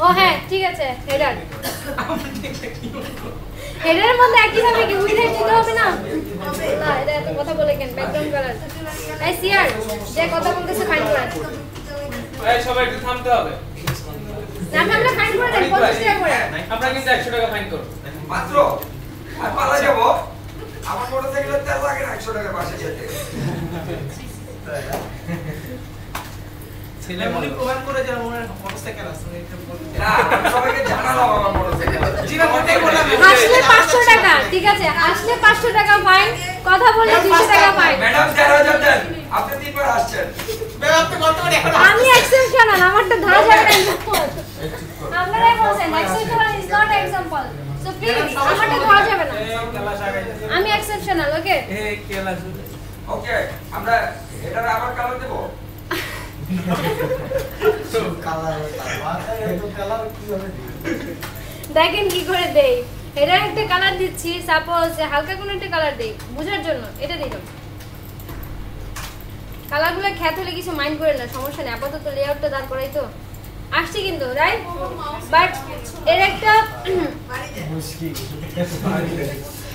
ও হ্যাঁ ঠিক আছে, হেডার হেডারের মধ্যে একই ভাবে কি উইথ হেড দিতে হবে না? না, এটা এত কথা বলে কেন? ব্যাকগ্রাউন্ড কালার এই সিআর যে কথা বলতেছে ফাইন করেন এই সবাই একটু থামতে হবে না, আমরা ফাইন করে দেন 50 টাকা করে। আমরা কিন্তু 100 টাকা ফাইন করব মাত্র আর পালা যাব। আমার মোটরসাইকেলের তেল লাগে না 100 টাকা বাসে যেতে। ছেলে উনি প্রমাণ করে যে আমার মোটরসাইকেল আছে এটা বলতে না, আমি সবাইকে জানালাম আমার মোটরসাইকেল আছে। জিনা বলতে বললাম আসলে 500 টাকা, ঠিক আছে, আসলে 500 টাকা ফাইন, কথা বলে 200 টাকা ফাইন। ম্যাডাম 4000 দেন, আপনি 3 বার আসছেন। ম্যাম আপনি বর্তমানে এখন আমি এক্সেপশনাল, আমারটা ধরা যাবে না। আপনারাই বলছেন exceptional is not example, so please আমারটা ধরা যাবে না। আমি এক্সেপশনাল, ওকে? এই কেলা ওকে, আমরা এটার আবার কালার দেব। দেখেন কি করে দেই, এটা একটা কালার দিচ্ছি, সাপোজ হালকা কোনো একটা কালার দেই বোঝার জন্য, এটা দিলাম। কালারগুলো খ্যাত হলে কিছু মাইন্ড করে না, সমস্যা নেই, আপাতত লেআউটটা দাঁড় করাই তো আসছে কিন্তু, রাইট? বাট এর একটা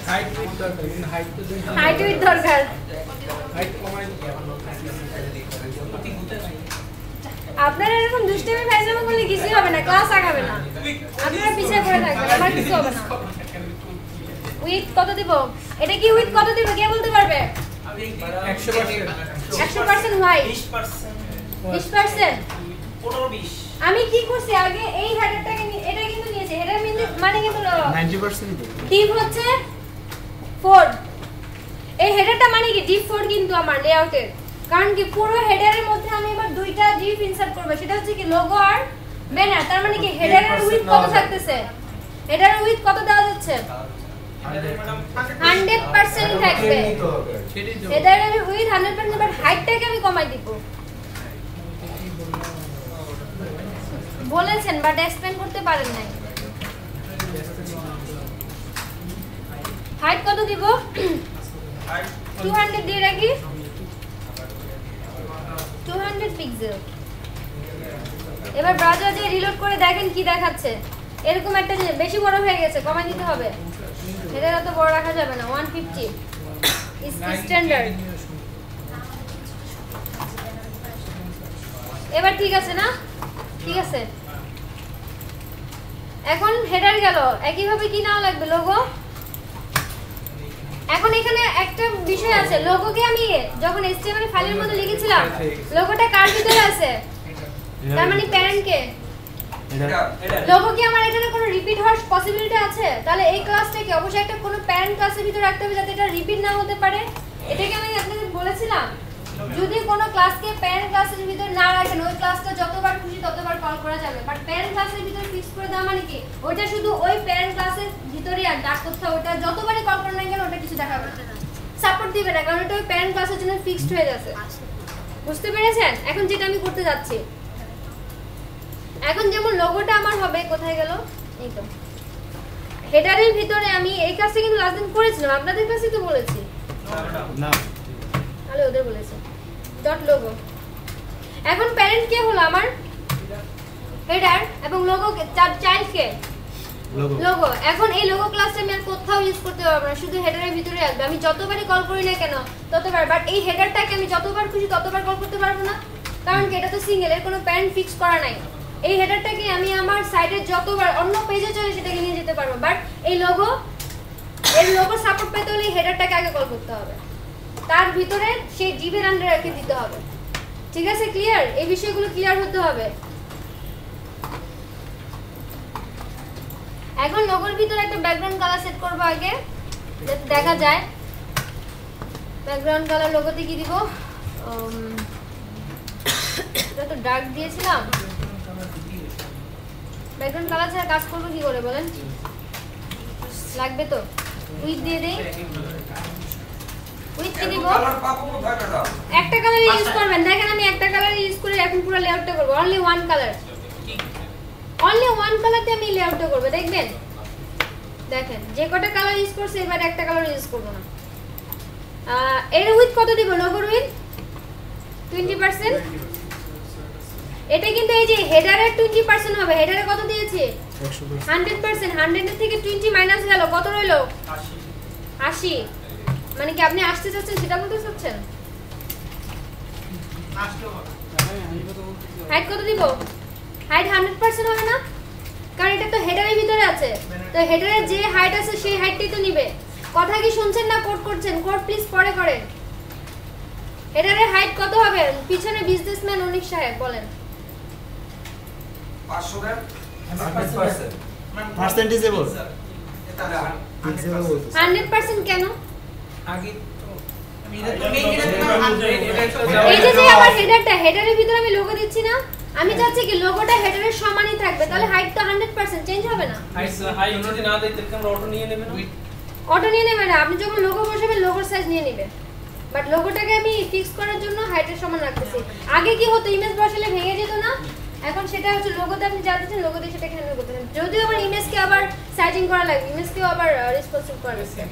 হাইট উইথ দরকার হাইট তো দেন হাইট উইথ দরকার। হাইট কমাই আপনারা এরকম দুষ্টামি ফাইজলামি করলে কিছুই হবে না, ক্লাস আগাবে না, আপনারা পিছিয়ে পড়ে থাকবেন, আমার কিছু হবে না। উইথ কত দিব? এটা কি উইথ কত দিব কে বলতে পারবে? 100% হোয়াই 20%। 15-20 আমি কি করছি আগে এই হেডারটাকে এটা কিন্তু নিয়েছি, হেডার মানে কিন্তু 90% দেব। ডিপ হচ্ছে 4, এই হেডারটা মানে কি ডিপ 4 কিন্তু আমার লেআউটের, কারণ কি পুরো হেডারের মধ্যে আমি এবার দুইটা ডিপ ইনসার্ট করব, সেটা হচ্ছে কি লোগো আর ব্যানার। তার মানে কি হেডারের উইথ কত থাকতেছে? হেডারের উইথ কত দেওয়া যাচ্ছে? 100% থাকবে। হেডারের উইথ 100%, বাট হাইটটাকে আমি কমাই দিব বলেছেন, বাট এক্সপ্লেন করতে পারেন নাই। হাইট কত দিব? 200 দিয়ে রাখি, 200 পিক্সেল। এবার ব্রাউজারে রিলোড করে দেখেন কি দেখাচ্ছে। এরকম একটা বেশি বড় হয়ে গেছে, কমাই দিতে হবে। এটা এত বড় রাখা যাবে না, 150 ইজ স্ট্যান্ডার্ড। এবার ঠিক আছে না? ঠিক আছে, এখন হেডার গেল, একই ভাবে কি নাও লাগবে? লোগো। এখন এখানে একটা বিষয় আছে, লোগোকে আমি যখন HTML ফাইলের মধ্যে লিখেছিলাম, লোগোটা কার ভিতরে আছে? তার মানে প্যারেন্ট কে? লোগো কি আমার এখানে কোনো রিপিট হওয়ার পসিবিলিটি আছে? তাহলে এই ক্লাসটাকে অবশ্যই একটা কোনো প্যারেন্ট ক্লাসের ভিতরে রাখতে হবে যাতে এটা রিপিট না হতে পারে। এটাকে আমি আপনাদের বলেছিলাম, যদি কোনো ক্লাসকে প্যারেন্ট ক্লাসের ভিতর না রাখেন, ওই ক্লাসটা যতবার খুশি ততবার কল করা যাবে। বাট প্যারেন্ট ক্লাসের ভিতরে ফিক্স করে দেওয়া মানে কি, ওইটা শুধু ওই প্যারেন্ট ক্লাসের ভিতরেই আর ডাক করতে হবে, ওটা যতবারই কল করেন না কেন ওটা কিছু দেখাবে না, সাপোর্ট দিবে না, কারণ ওটা ওই প্যারেন্ট ক্লাসের জন্য ফিক্সড হয়ে গেছে। বুঝতে পেরেছেন? এখন যেটা আমি করতে যাচ্ছি, এখন যেমন লোগোটা আমার হবে, কোথায় গেল? এই তো হেডারের ভিতরে আমি এই কাজটা কিন্তু লাস্ট দিন করেছিলাম, আপনাদের কাছে তো বলেছি না, তাহলে ওদের বলেছে ডট লোগো। এখন প্যারেন্ট কে হলো আমার? হেডার, এবং লোগো চাইল্ড কে? লোগো। এখন এই লোগো ক্লাসটা আমি আর কোথাও ইউজ করতে পারবো না, শুধু হেডারের ভিতরে আসবে। আমি যতবারই কল করি না কেন ততবার, বাট এই হেডারটাকে আমি যতবার খুশি ততবার কল করতে পারবো না, কারণ কি এটা তো সিঙ্গেল, এর কোনো প্যারেন্ট ফিক্স করা নাই। এই হেডারটাকে আমি আমার সাইডে যতবার অন্য পেজে বাট এই লোগো সাপোর্ট পেতে হলে হেডারটাকে আগে কল করতে হবে, তার ভিতরে সেই জিভের আন্ডারে রেখে দিতে হবে। ঠিক আছে, ক্লিয়ার? এই বিষয়গুলো ক্লিয়ার হতে হবে। এখন লোগোর ভিতরে একটা ব্যাকগ্রাউন্ড কালার সেট করব আগে, যাতে দেখা যায়। ব্যাকগ্রাউন্ড কালার লোগোতে কি দিব? এটা তো ডার্ক দিয়েছিলাম। ব্যাকগ্রাউন্ড কালার ছাড়া কাজ করবো কি করে বলেন? লাগবে তো উইথ দিয়ে দেই। উইথ কি দিব? একটা কালার ইউজ করবেন। দেখেন আমি একটা কালার ইউজ করে এখন পুরো লেআউটটা করব। Only one colour, only one কালারতে আমি লেআউটটা করব। দেখবেন, দেখেন যে কটা কালার ইউজ করছে এবার একটা কালার ইউজ করব না। এর উইথ কত দিব? লোগোর উইথ 20%। এটা কিন্তু এই যে হেডারের 20% হবে। হেডারে কত দিয়েছে? 100%। 100 এর থেকে 20 মাইনাস গেল, কত রইলো? 80। মানে কি আপনি আসতে চাচ্ছেন সেটা বলতে চাচ্ছেন? হাইট কত দিব? হাইট 100% হবে না, কারণ এটা তো হেডারের ভিতরে আছে। তো হেডারের যে হাইট আছে সেই হাইটটাই তো নিবে। কথা কি শুনছেন না কোড করছেন? কোড প্লিজ পরে করেন। হেডারের হাইট কত হবে? পিছনে বিজনেসম্যান অনিক সাহেব বলেন। 100% কেন? আগে এই যে আবার হেডারের ভিতরে আমি লোগো দিচ্ছি না, আমি চাচ্ছি কি লোগোটা হেডারের সমানই থাকবে, তাহলে হাইট তো 100% চেঞ্জ হবে না। হাই যদি না দেই তাহলে আমরা অটো নিয়ে নেব না? অটো নিয়ে নেবে না, আপনি যখন লোগো বসাবেন লোগোর সাইজ নিয়ে নেবে। বাট লোগোটাকে আমি ফিক্স করার জন্য হাইটের সমান রাখতেছি। আগে কি হতো, ইমেজ বসালে ভেঙে যেত না, এখন সেটা হচ্ছে লোগোতে আপনি যা দিচ্ছেন লোগো দিয়ে সেটাকে হ্যান্ডেল করতে পারেন। যদিও আবার ইমেজকে আবার সাইজিং করা লাগবে, ইমেজকেও আবার রেসপন্সিভ করা লাগবে।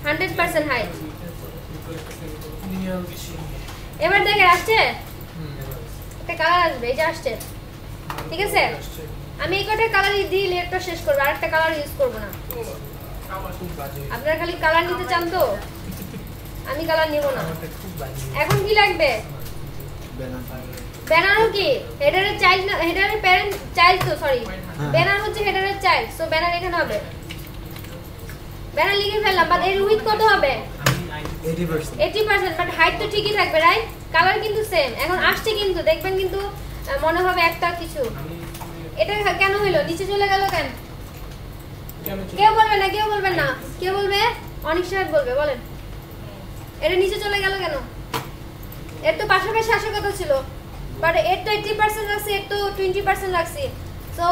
100% হাইট। এবার দেখেন আসছে একটা কালার আসবে, এই যে আসছে। ঠিক আছে, আমি এই কটা কালার দিয়ে লেয়ারটা শেষ করব, আরেকটা কালার ইউজ করব না। আপনারা খালি কালার নিতে চান তো, আমি কালার নিব না। এখন কি লাগবে? ব্যানারও কি হেডারের চাইল্ড না, হেডারের প্যারেন্ট চাইল্ড তো, সরি ব্যানার হচ্ছে হেডারের চাইল্ড, সো ব্যানার এখানে হবে। ব্যানার লিখে ফেললাম, বাট এর উইথ কত হবে? 80%। বাট হাইট তো ঠিকই থাকবে, রাইট? কালার কিন্তু সেম। এখন আসছে কিন্তু দেখবেন কিন্তু মনে হবে একটা কিছু। এটা কেন হলো? নিচে চলে গেল কেন? কেউ বলবে না, কেউ বলবেন না, কেউ বলবে? অনিক সাহেব বলবে, বলেন। এটা নিচে চলে গেল কেন? এর তো পাশাপাশি আসার কথা ছিল, বাট এর তো 80% রাখছি, এর তো 20% রাখছি। সো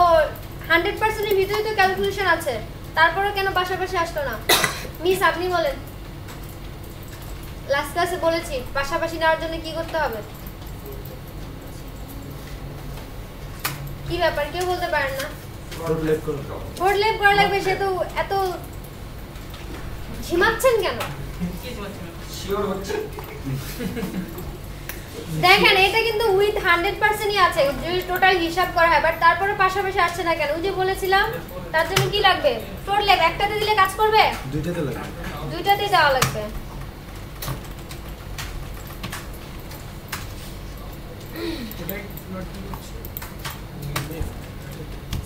100% এর ভিতরে তো ক্যালকুলেশন আছে, তারপরে কেন পাশাপাশি আসলো না? মিস আপনি বলেন। লাস্ট ক্লাসে বলেছি পাশাপাশি নেওয়ার জন্য কি করতে হবে। কি ব্যাপার, কেউ বলতে পারেন না? বোর্ড লেফট করা লাগবে। সে তো এত ঝিমাচ্ছেন কেন? দেখেন এটা কিন্তু উইথ 100%ই আছে যদি টোটাল হিসাব করা হয়, বাট তারপরে পাশাপাশি আসছে না কেন? ওই যে বলেছিলাম তার জন্য কি লাগবে? টোটাল লেফট একটাতে দিলে কাজ করবে, দুইটাতে লাগবে, দুইটাতেই দেওয়া লাগবে।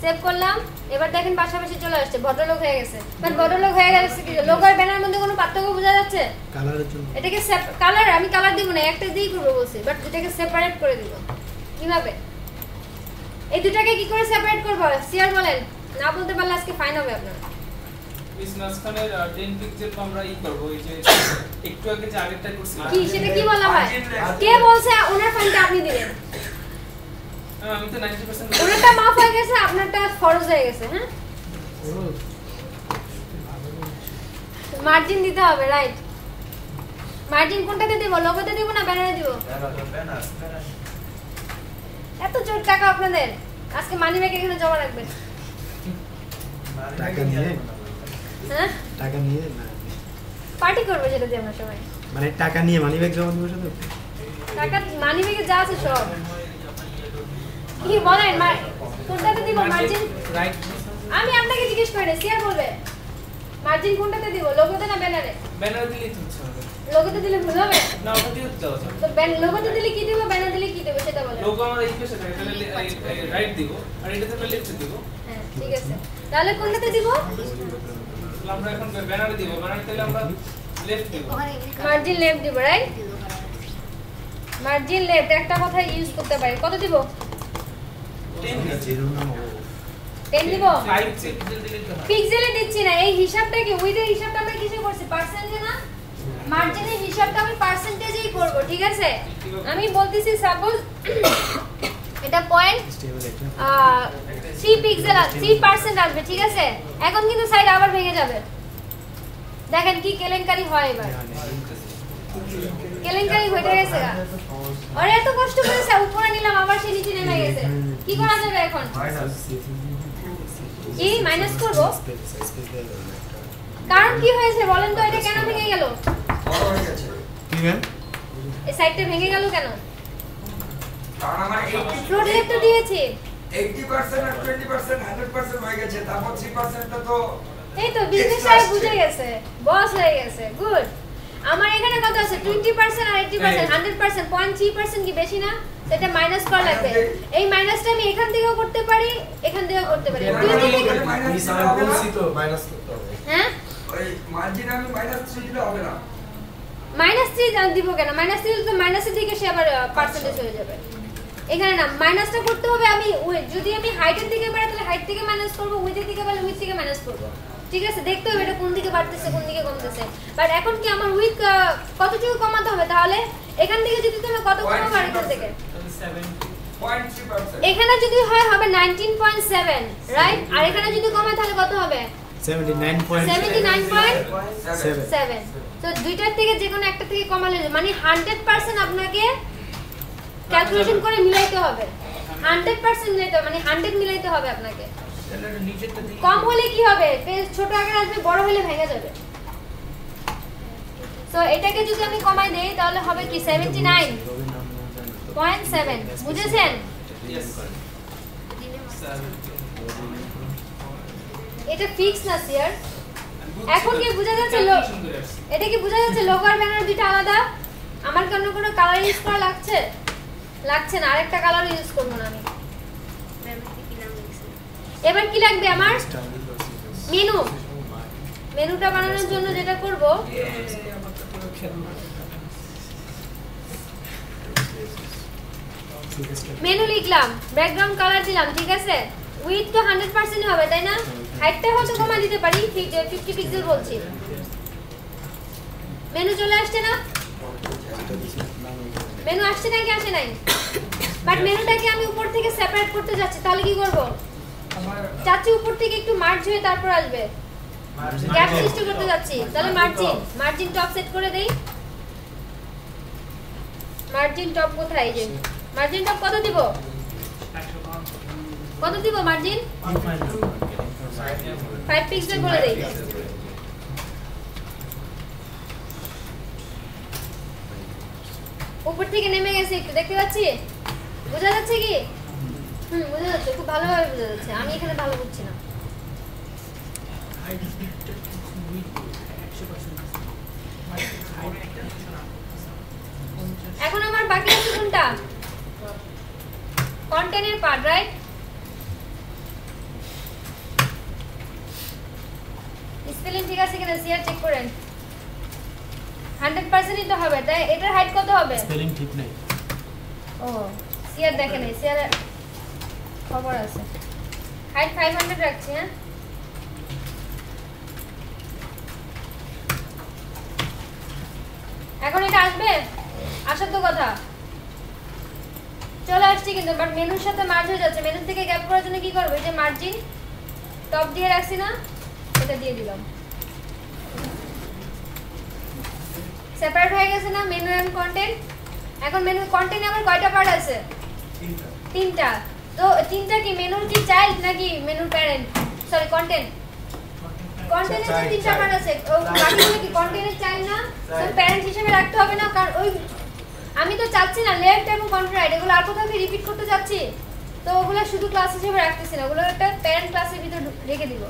সেভ করলাম। এবার দেখেন পাশাপাশি চলে আসছে, ভদ্রলোক হয়ে গেছে। বাট ভদ্রলোক হয়ে গেছে কি? লোগো আর ব্যানার মধ্যে কোনো পার্থক্য বোঝা যাচ্ছে? কালারের জন্য এটাকে কালার আমি কালার দিব না, একটা দিয়েই করবো বলছি, বাট দুটাকে সেপারেট করে দিব। কিভাবে এই দুটাকে কি করে সেপারেট করব? সিআর বলেন। না বলতে পারলে আজকে ফাইন হবে আপনার। মিস মাসখানের 10 পিক্সেল আমরা ই করব, এই যে একটু আগে যে আগেরটা করছিলাম কি সেটা কি বলা হয়? কে বলছে ওনার ফাইনটা আপনি দিবেন? আমি তো 90% ওনারটা মাফ হয়ে গেছে, আপনারটা ফরজ হয়ে গেছে। হ্যাঁ, মার্জিন দিতে হবে, রাইট? মার্জিন কোনটাতে দেব? লোগোতে দেব না ব্যানারে দেব? এত জোর টাকা আপনাদের, আজকে মানি ব্যাগ এখানে জমা রাখবেন। টাকা নিয়ে, হ্যাঁ টাকা নিয়ে না পার্টি করবে যেটা দিয়ে আমরা সবাই। মানে টাকা নিয়ে মানি ব্যাগ জমা দিব সাথে? টাকা মানি ব্যাগে যা আছে সব কি বলেন? কোনটাতে দিব মার্জিন? রাইট। আমি আপনাকে জিজ্ঞেস করি, সিআর বলবে মার্জিন কোনটাতে দিব, লোগোতে না ব্যানারে? ব্যানার দিলেই তো হচ্ছে হবে। লোগোতে দিলে ভুল হবে না, ওটা দিয়ে দাও স্যার। তো লোগোতে দিলে কি দিব, ব্যানার দিলে কি দিব সেটা বলেন। লোগো আমরা এই পাশে থাকে, তাহলে রাইট দিব, আর এটাতে আমরা লেফট দিব। হ্যাঁ, ঠিক আছে তাহলে কোনটাতে দিব আমরা এখন ব্যানারে দিব ব্যানারে তাহলে আমরা লেফট দিব মার্জিন লেফট দিব রাইট মার্জিন লেফট একটা কথা ইউজ করতে পারি কত দিব 10 দিব 5 পিক্সেল দিলে তো হয় পিক্সেলে দিচ্ছি না এই হিসাবটা কি উইথের হিসাবটা আমরা কিসে করছি পার্সেন্টে না মার্জিনের হিসাবটা আমি পার্সেন্টেজেই করব ঠিক আছে আমি বলতেছি সাপোজ এটা পয়েন্ট 3 পিক্সেল 3% আসবে ঠিক আছে এখন কিন্তু সাইড আবার ভেঙে যাবে দেখেন কি কেলেঙ্কারি হয় এবার কেলেঙ্কারি হয়ে গেছে আরে এত কষ্ট করে উপরে নিলাম আবার সে নিচে নেমে গেছে কি করা যাবে এখন কি মাইনাস করব কারণ কি হয়েছে বলেন তো এটা কেন ভেঙে গেল কি ম্যাম এই সাইডটা ভেঙে গেল কেন কারণ আমার 80 ফ্লোর লেফট তো দিয়েছি 80% আর 20% 100% হয়ে গেছে তারপর 3% টা তো এই তো বিজনেস সাহেব বুঝে গেছে বস হয়ে গেছে গুড আমার এখানে কত আছে 20% আর 80% 100% 0.3% কি বেশি না সেটা মাইনাস করা লাগবে এই মাইনাসটা আমি এখান থেকেও করতে পারি এখান থেকেও করতে পারি মাইনাস বলছি তো মাইনাস করতে হবে হ্যাঁ ওই মার্জিন আমি -3 দিলে হবে না -3 দিব কেন -3 তো মাইনাসের দিকে সে আবার পার্সেন্টেজ হয়ে যাবে এখানে না মাইনাসটা করতে হবে আমি যদি আমি হাইটের দিকে বাড়াই তাহলে হাইট থেকে মাইনাস করব উইথের দিকে বাড়লে উইথ থেকে মাইনাস করব ঠিক আছে দেখতে হবে এটা কোন দিকে বাড়তেছে কোন দিকে কমতেছে বাট এখন কি আমার উইথ কতটুকু কমাতে হবে তাহলে এখান থেকে যদি তুমি কত কমাবে আর এখান থেকে 0.3% এখানে যদি হয় হবে 19.7 রাইট আর এখানে যদি কমে তাহলে কত হবে 79.7 তো দুইটার থেকে যে কোনো একটা থেকে কমালে মানে 100% আপনাকে ক্যালকুলেশন করে মিলাইতে হবে 100% মিলাইতে হবে মানে 100 মিলাইতে হবে আপনাকে নিচেরটা দিই কম হলে কি হবে ছোট আকারে আসবে বড় হলে ভেঙে যাবে সো এটাকে যদি আমি কমাই দেই তাহলে হবে কি 79.7 বুঝেছেন এটা ফিক্স না স্যার এখন কি বোঝা যাচ্ছে এটা কি বোঝা যাচ্ছে লোগো আর ব্যানার দুটো আলাদা আমার কেন কোনো কালার ইউজ করা লাগছে না আরেকটা কালার ইউজ করব না আমি এবার কি লাগবে আমার মেনুটা বানানোর জন্য যেটা করব মেনু লিখলাম ব্যাকগ্রাউন্ড কালার দিলাম ঠিক আছে উইথ তো 100% হবে তাই না হাইটটা হয়তো কমা দিতে পারি 50 পিক্সেল বলছি মেনু চলে আসছে না মেনু আসছে নাকি আসে নাই বাট মেনুটাকে আমি উপর থেকে সেপারেট করতে যাচ্ছি তাহলে কি করব চাচ্ছি উপর থেকে একটু মার্জ হয়ে তারপর আসবে গ্যাপ সৃষ্টি করতে যাচ্ছি তাহলে মার্জিন টপ সেট করে দেই মার্জিন টপ কোথায় এই যে মার্জিন টপ কত দিব মার্জিন 5 পিক্সেল বলে দেই উপর থেকে নেমে গেছে একটু দেখতে পাচ্ছি বোঝা যাচ্ছে কি বোঝা যাচ্ছে খুব ভালোভাবে বোঝা যাচ্ছে আমি এখানে ভালো বুঝছি না এখন আমার বাকি আছে কোনটা কন্টেন্টের পার্ট রাইট স্পেলিং ঠিক আছে কিনা সিআর চেক করেন 100% ই তো হবে তাই এটার হাইট কত হবে স্পেলিং ঠিক নাই ও সিআর দেখেন এই সিআর খবর আছে হাইট 500 রাখছি হ্যাঁ এখন এটা আসবে আসার তো কথা চলে আসছে কিন্তু বাট মেনুর সাথে মার্জ হয়ে যাচ্ছে মেনু থেকে গ্যাপ করার জন্য কি করব এই যে মার্জিন টপ দিয়ে রাখছি না এটা দিয়ে দিলাম সেপারেট হয়ে গেছে না মেনু এন্ড কন্টেন্ট এখন মেনু কন্টেন্ট আমার কয়টা পার্ট আছে তিনটা তো তিনটা কি মেনুর কি চাইল্ড নাকি মেনুর প্যারেন্ট সরি কন্টেন্ট কন্টেন্টের তিনটা পার্ট আছে ও বাকিগুলো কি কন্টেন্টের চাইল্ড না তো প্যারেন্ট হিসেবে রাখতে হবে না কারণ ওই আমি তো চাচ্ছি না লেফট এবং কন্ট্রোল রাইট এগুলো আর কোথাও কি রিপিট করতে যাচ্ছি তো ওগুলো শুধু ক্লাস হিসেবে রাখতেছি না ওগুলো একটা প্যারেন্ট ক্লাসের ভিতর রেখে দিব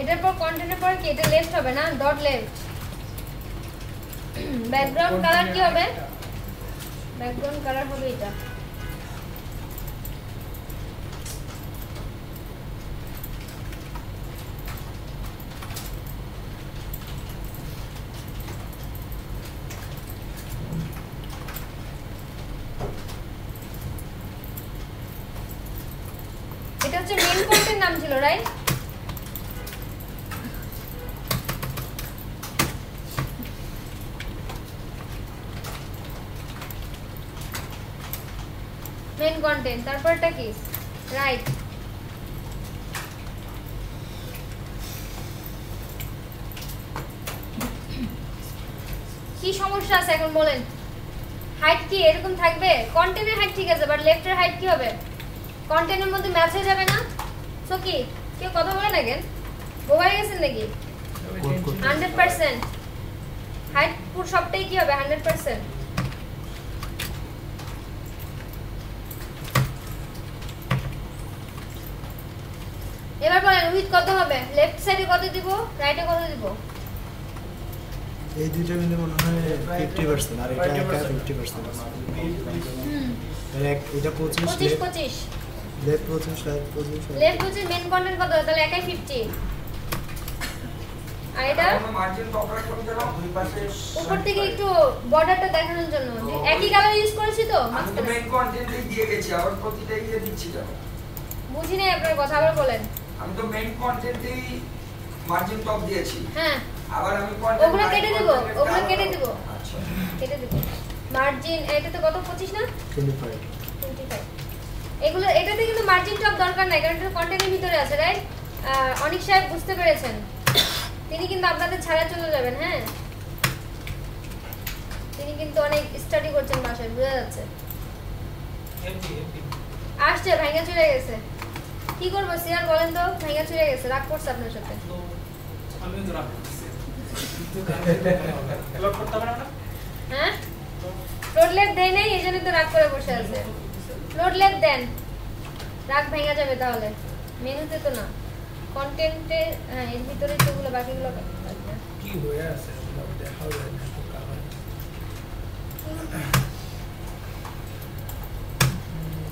এটার পর কন্টেন্টের পর কি এটা লেফট হবে না ডট লেফট ব্যাকগ্রাউন্ড কালার কি হবে ব্যাকগ্রাউন্ড কালার হবে এটা এটা হচ্ছে মেইন কন্টেন্ট নাম ছিল রাইট মেইন কন্টেন্ট তারপরটা কি রাইট কি সমস্যা আছে এখন বলেন হাইট কি এরকম থাকবে কন্টেন্টের হাইট ঠিক আছে বাট লেফটের হাইট কি হবে কন্টেন্টের মধ্যে ম্যাচ হয়ে যাবে না সো কি কেউ কথা বলেন আগে বোঝা গেছেন নাকি 100% হাইট পুরো সবটাই কি হবে 100% এবার বলেন উইথ কত হবে লেফট সাইডে কত দিব রাইটে কত দিব এই দুটো মিলে মনে হয় 50% আর এটা একা 50% এটা 25 left 25 right 25 left 25 main content কত তাহলে একাই 50 আর এটা মার্জিন কভার করে দিলাম দুই পাশে উপর থেকে একটু বর্ডারটা দেখানোর জন্য যে একই কালার ইউজ করেছি তো আমি তো মেইন কন্টেন্টই দিয়ে গেছি আবার প্রতিটা ইয়ে দিচ্ছি কেন বুঝি নাই আপনার কথা আবার বলেন আমি তো মেইন কন্টেন্টেই মার্জিন টপ দিয়েছি হ্যাঁ আবার আমি কন্টেন্ট ওগুলো কেটে দেব আচ্ছা কেটে দেব মার্জিন এটা তো কত 25 না 25 এগুলো এটাতে কিন্তু মার্জিন টপ দরকার নাই কারণ এটা কন্টেন্টের ভিতরে আছে রাইট অনিক সাহেব বুঝতে পেরেছেন তিনি কিন্তু আপনাদের ছাড়া চলে যাবেন হ্যাঁ তিনি কিন্তু অনেক স্টাডি করছেন বাসায় বোঝা যাচ্ছে আসছে ভাঙা চলে গেছে কি করবো সিয়ার বলেন তো ভাঙা চলে গেছে রাগ করছে আপনার সাথে আমি তো রাখ করতেছি লক করতে পারো না হ্যাঁ লোড লেট দেয় নাই এইজন্য তো রাগ করে বসে আছে লোড লেট দেন রাগ ভাঙা যাবে তাহলে মেনুতে তো না কন্টেন্টে হ্যাঁ এর ভিতরে যেগুলো বাকিগুলো কি হয়ে আছে দেখাও যায় না তো কাভার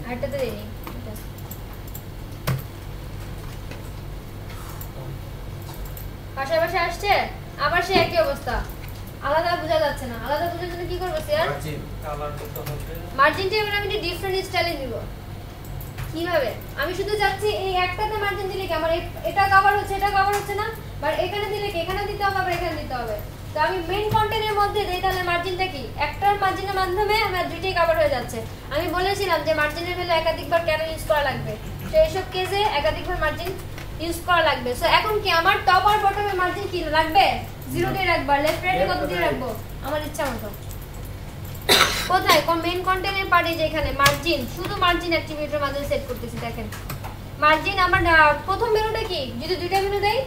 আরটাতে দেইনি পাশাপাশি আসছে আবার সে একই অবস্থা আলাদা বোঝা যাচ্ছে না আলাদা বোঝার জন্য কি করবো স্যার কালার করতে হবে মার্জিনটা এবার আমি ডিফারেন্ট স্টাইলে দিব কিভাবে আমি শুধু যাচ্ছি এই একটাতে মার্জিন দিলে কি আমার এটা কভার হচ্ছে এটা কভার হচ্ছে না বাট এখানে দিলে কি এখানে দিতে হবে আবার এখানে দিতে হবে তো আমি মেইন কন্টেন্টের মধ্যে দেই তাহলে মার্জিনটা কি একটার মার্জিনের মাধ্যমে আমার দুইটাই কভার হয়ে যাচ্ছে আমি বলেছিলাম যে মার্জিনের ভ্যালু একাধিকবার কেন ইউজ করা লাগবে তো এইসব কেসে একাধিকবার মার্জিন ইউজ করা লাগবে সো এখন কি আমার টপ আর বটমে মার্জিন কি লাগবে 0 দিয়ে রাখবা লেফট রাইটে কত দিয়ে রাখবো আমার ইচ্ছা মতো কোথায় মেইন কন্টেন্টের পার্টে যেখানে মার্জিন শুধু মার্জিন অ্যাট্রিবিউটের মাঝে সেট করতেছি দেখেন মার্জিন আমার প্রথম ভ্যালুটা কি যদি দুইটা ভ্যালু দেই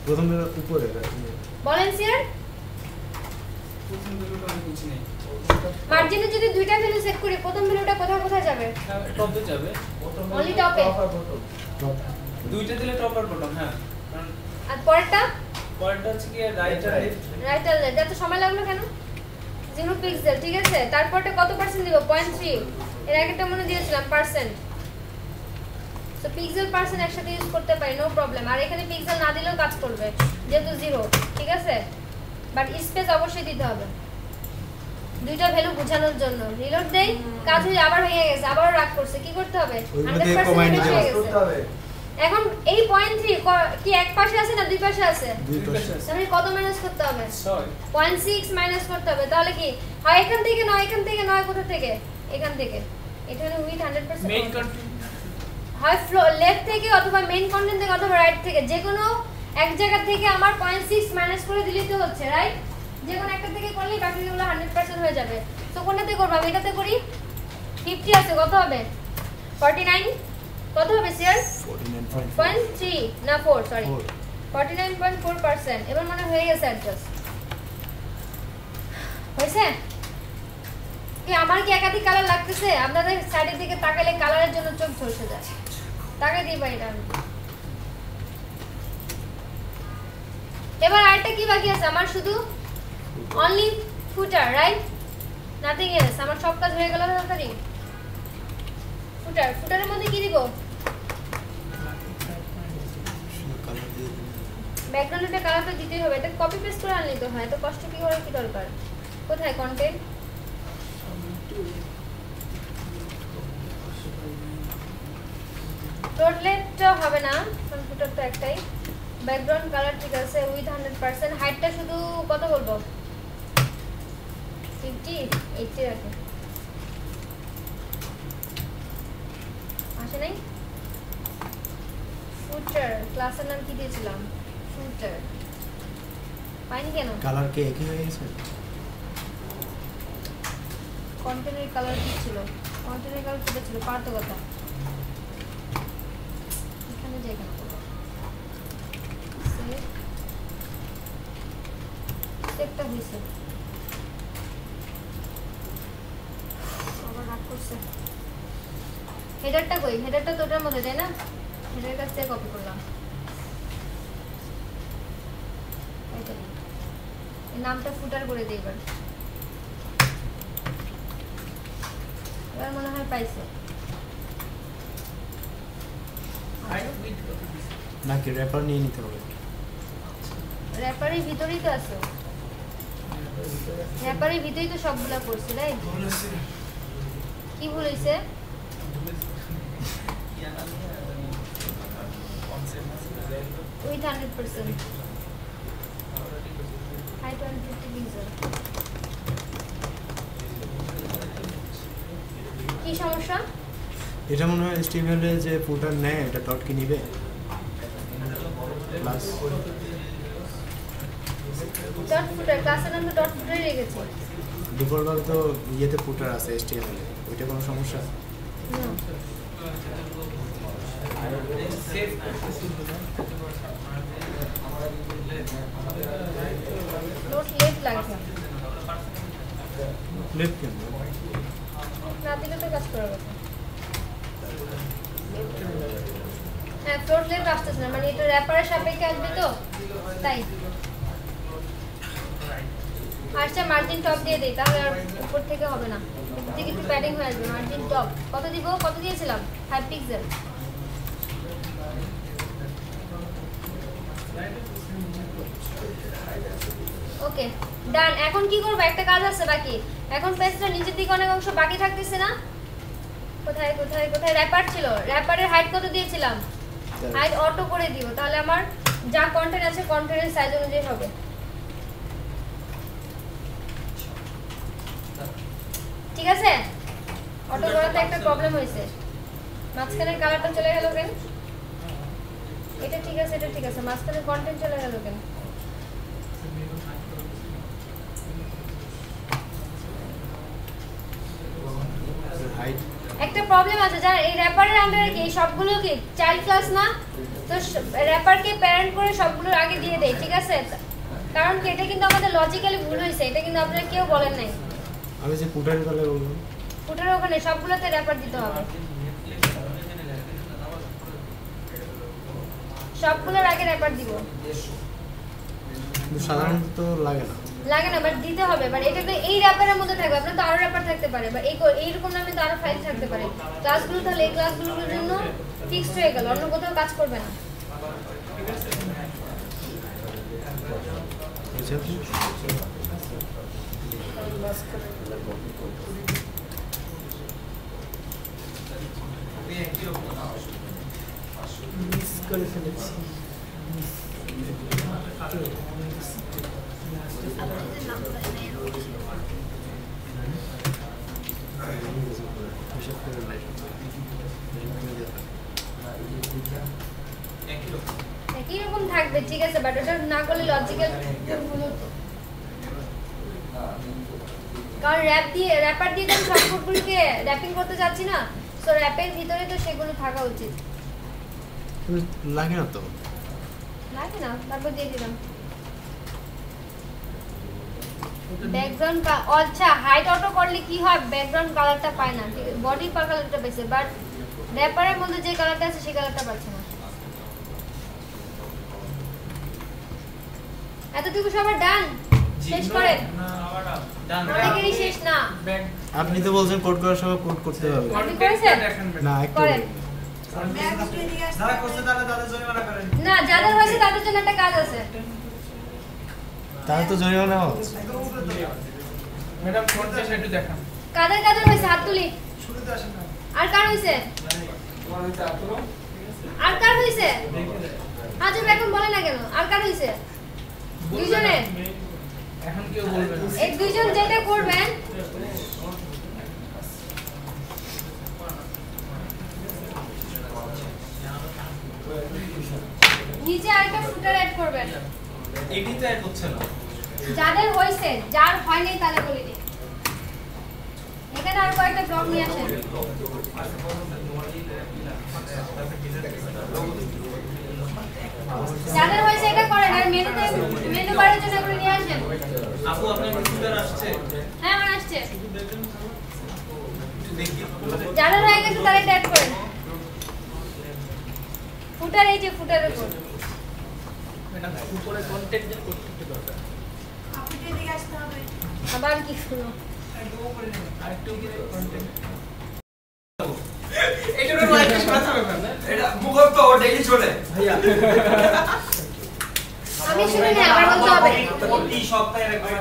প্রথম ভ্যালু উপরে বলেন স্যার প্রথম ভিডিওটা আমি বুঝি নাই মার্জিনে যদি দুইটা ভ্যালু সেট করি প্রথম ভ্যালুটা কোথায় যাবে টপে যাবে অনলি টপে টপ দুইটা দিলে টপ আর বটম হ্যাঁ আর পরেরটা পরেরটা হচ্ছে কি রাইট আর লেফট রাইট আর লেফট এত সময় লাগলো কেন 0 পিক্সেল ঠিক আছে তারপরটা কত পার্সেন্ট দিব 0.3 এর আগেটা মনে দিয়েছিলাম পার্সেন্ট সো পিক্সেল পার্সেন্ট একসাথে ইউজ করতে পারি নো প্রবলেম আর এখানে পিক্সেল না দিলেও কাজ করবে যেহেতু 0 ঠিক আছে বাট স্পেস অবশ্যই দিতে হবে দুইটা ভ্যালু বোঝানোর জন্য রিলোড দেই কাজ হয়ে আবার হয়ে গেছে আবার রাগ করছে কি করতে হবে 100% বেশি হয়ে গেছে এখন এই 0.3 কি এক পাশে আছে না দুই পাশে আছে দুই পাশে তাহলে কত মাইনাস করতে হবে 6 0.6 মাইনাস করতে হবে তাহলে কি হয় এখান থেকে নয় কোথা থেকে এখান থেকে এটা হলো উইথ 100% মেইন কন্টেন্ট হয় লেফট থেকে অথবা মেইন কন্টেন্ট থেকে অথবা রাইট থেকে যে কোনো এক জায়গা থেকে আমার 0.6 মাইনাস করে দিলেই তো হচ্ছে রাইট যে কোনো একটা থেকে করলেই বাকিগুলো 100% হয়ে যাবে তো কোনটাতে করব আমি এটাতে করি 50 আছে কত হবে 49 কত হবে স্যার 49.3 না 4 সরি 49.4% এবার মনে হয়ে গেছে অ্যাডজাস্ট হয়েছে কি আমার কি একাধিক কালার লাগতেছে আপনাদের সাইডের দিকে তাকালে কালারের জন্য চোখ ঝলসে যায় তাকাই দিই ভাই এটা এবার আরেকটা কি বাকি আছে আমার? শুধু অনলি ফুটার, রাইট? Nothing else. আমার সব কাজ হয়ে গেল তাড়াতাড়ি। ফুটারের মধ্যে কি দিব? কালার দিয়ে দিন। ব্যাকগ্রাউন্ডে কালারটা দিতেই হবে। এটা কপি পেস্ট করে আনলেই তো হয়। তো কষ্ট কি করে কি দরকার? কোথায় কন্টেন্ট? টোটালটা হবে না, কারণ ফুটার তো একটাই। ব্যাকগ্রাউন্ড কালার ঠিক আছে উইথ 100%। হাইটটা শুধু কত বলবো? 50, 80 রাখো। আসে নাই? ফুটার ক্লাসের নাম কি দিয়েছিলাম? ফুটার পাইনি কেন? কালার কি একই হয়ে গেছে? কন্টেন্টের কালার কি ছিল? কন্টেন্টের কালার কি ছিল? পারতো কথা এখানে যে এখানে সেটটা হয়েছে আবার রাগ করছে। হেডারটা কই? হেডারটা তো ওটার মধ্যে তাই না? হেডারের কাছ থেকে কপি করলাম। এই নামটা ফুটার করে দিই এবার। এবার মনে হয় পাইছে। নাকি র্যাপার নিয়ে নিতে হবে? র্যাপারের ভিতরেই তো আছে। র্যাপারের ভিতরেই তো সবগুলা করছে, রাইট? কি ভুল হইছে? উইথ 100%। Height 150 pixel. কি সমস্যা? এটা মনে হয় HTML এ যে ফুটার নেয় এটা ডট কি নিবে? প্লাস ডট ফুটার ক্লাসের নাম তো ডট ফুটারই রেখেছি। ডিফল্ট ভাবে তো ইয়েতে ফুটার আছে HTML এ। ওইটা কোনো সমস্যা? না। নোট লেট লাগছে। লেফট কেন? না দিলে তো কাজ করার কথা। হ্যাঁ, ফ্লোট লেফট আসতেছে না, মানে এটা র্যাপারের সাপেক্ষে আসবে তো তাই। আচ্ছা মার্জিন টপ দিয়ে দেই, তাহলে আর উপর থেকে হবে না। উপর থেকে একটু প্যাডিং হয়ে আসবে। মার্জিন টপ কত দিব? কত দিয়েছিলাম? 5 পিক্সেল। ওকে ডান। এখন কি করব? একটা কাজ আছে বাকি। এখন পেজটা নিচের দিকে অনেক অংশ বাকি থাকতেছে না? কোথায় কোথায় কোথায় র্যাপার ছিল? র্যাপারের হাইট কত দিয়েছিলাম? হাইট অটো করে দিব, তাহলে আমার যা কন্টেন্ট আছে কন্টেন্টের সাইজ অনুযায়ী হবে। ঠিক আছে? অটো করাতে একটা প্রবলেম হয়েছে। মাঝখানের কালারটা চলে গেল কেন? এটা ঠিক আছে, এটা ঠিক আছে। মাঝখানের কন্টেন্ট চলে গেল কেন? হাইট একটা প্রবলেম আছে যার এই র্যাপারের আন্ডারে কি এই সবগুলো কি চাইল্ড ক্লাস না? তো র্যাপারকে প্যারেন্ট করে সবগুলোর আগে দিয়ে দেই, ঠিক আছে? কারণ কি এটা কিন্তু আমাদের লজিক্যালি ভুল হয়েছে। এটা কিন্তু আপনারা কেউ বলেন নাই। আমি যে ফুটারের কথা বললাম ফুটারের ওখানে সবগুলোতে র্যাপার দিতে হবে। সবগুলোর আগে র্যাপার দিব। কিন্তু সাধারণত তো লাগে না। লাগে না, বাট দিতে হবে। বাট এটা তো এই র্যাপারের মধ্যে থাকবে। আপনার তো আরো র্যাপার থাকতে পারে, বা এইরকম নামে তো আরো ফাইল থাকতে পারে। ক্লাসগুলো তাহলে এই ক্লাসগুলোর জন্য ফিক্সড হয়ে গেল, অন্য কোথাও কাজ করবে না। বুঝছেন? মিস করে ফেলেছি। একই রকম থাকবে, ঠিক আছে? বাট ওটা না করলে লজিক্যাল ভুল হতো। কারণ র্যাপার দিয়ে তো সবগুলোকে র্যাপিং করতে যাচ্ছি না। সো র্যাপের ভিতরে তো সেগুলো থাকা উচিত। লাগে না তো? লাগে না, তারপর দিয়ে দিলাম। ব্যাকগ্রাউন্ড আচ্ছা হাইট অটো করলে কি হয়? ব্যাকগ্রাউন্ড কালারটা পায় না, বডি কালারটা পাইছে, বাট র্যাপারের মধ্যে যে কালারটা আছে সেই কালারটা পাচ্ছে না। এতটুকু সবার ডান শেষ করেন ডান অনেকেরই শেষ না আপনি তো বলছেন কোড করার সময় কোড করতে হবে আপনি করেছেন না একটু করেন যারা করছে তারা তাদের জরিমানা করেন না যাদের হয়েছে তাদের জন্য একটা কাজ আছে তাহলে তো জরিমানা হচ্ছে ম্যাডাম ফ্রন্ট সাইড একটু দেখান কাদের কাদের হয়েছে হাত তুলি শুরুতে আসেন না আর কার হয়েছে আর কার হয়েছে আজ এখন বলে না কেন আর কার হয়েছে দুইজনের এখন কেউ বলবে না এই দুইজন যেটা করবেন নিচে আরেকটা ফুটার অ্যাড করবেন এটি তো এক হচ্ছে না যাদের হয়েছে যার হয়নি তাহলে বলি দিই এখানে আর কয়েকটা ব্লক নিয়ে আসেন যাদের হয়েছে এটা করেন আর মেনু বারের জন্য এগুলো নিয়ে আসেন আপু আপনার কম্পিউটার আসছে হ্যাঁ আমার আসছে একটু দেখি যাদের হয়ে গেছে তারা এটা অ্যাড করেন ফুটার এই যে ফুটারের উপর ম্যাডাম উপরে কন্টেন্ট করতে দরকার আবার কি শুনো আরেকটু কি কন্টেন্ট এটা তো লাইভ শোনাতে হবে না এটা মুখস্থ ও ডেইলি চলে ভাইয়া আমি শুনি না আবার বলতে হবে প্রতি সপ্তাহে একবার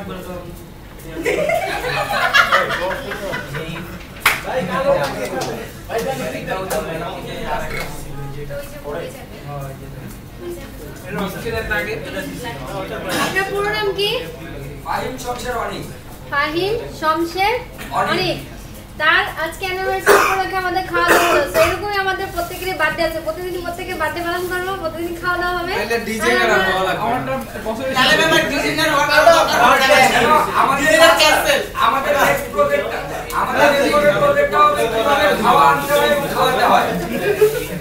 ভাই কালো ভাই আপনার পুরো নাম কি ফাহিম শমশের অনেক ফাহিম শমশের অনিক তার আজকে অ্যানিভার্সারি উপলক্ষে আমাদের খাওয়া দাওয়া হলো সেরকমই আমাদের প্রত্যেকেরই বার্থডে আছে প্রতিদিন প্রত্যেকের বার্থডে পালন করবো প্রতিদিন খাওয়া দাওয়া হবে তাহলে ডিজাইনার হওয়া লাগবে আমারটা পছন্দ তাহলে ম্যাম ডিজাইনার হওয়া আমাদের নেক্সট প্রজেক্টটা আমাদের নেক্সট প্রজেক্টটা হবে কিভাবে খাওয়া আনতে হয় এবং খাওয়াতে হয়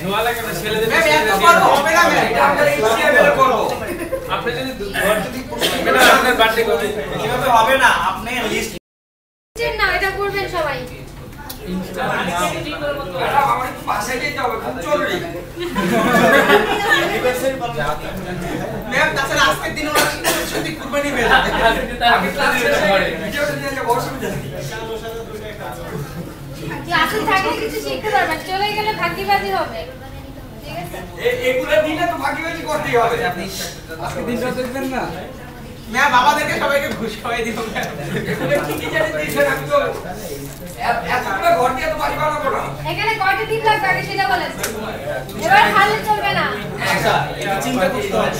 ধোয়া লাগে না ছেলেদের ম্যাম এত বড় হবে না ম্যাম এটা আমরা এইচএমএল করব আপনি যদি ঘর যদি ম্যাডাম আপনার বার্থডে করবে কিভাবে হবে না আপনি লিস্ট না এটা করবেন সবাই ম্যাডাম আমার একটু পাশে যেতে হবে খুব জরুরি ম্যাম তাছাড়া আজকের দিন ওরা সত্যি কুরবানি হয়ে যাবে আমি ক্লাস শেষে ভিডিওটা নিয়ে যাব অসুবিধা নেই ক্লাসে থাকলে কিছু শিখতে পারবেন চলে গেলে ফাঁকিবাজি হবে ঠিক আছে এগুলো দিলে তো ফাঁকিবাজি করতেই হবে আজকে দিনটা দেখবেন না ম্যাম বাবাদেরকে সবাইকে ঘুষ খাওয়াই দিব এগুলো কি কি জানি দিয়েছেন আমি তো এতগুলো ঘর দিয়ে তো বাড়ি বানাবো না এখানে কয়টা দিন লাগবে আগে সেটা বলেন এবার হারলে চলবে না আচ্ছা এটা চিন্তা করতে হবে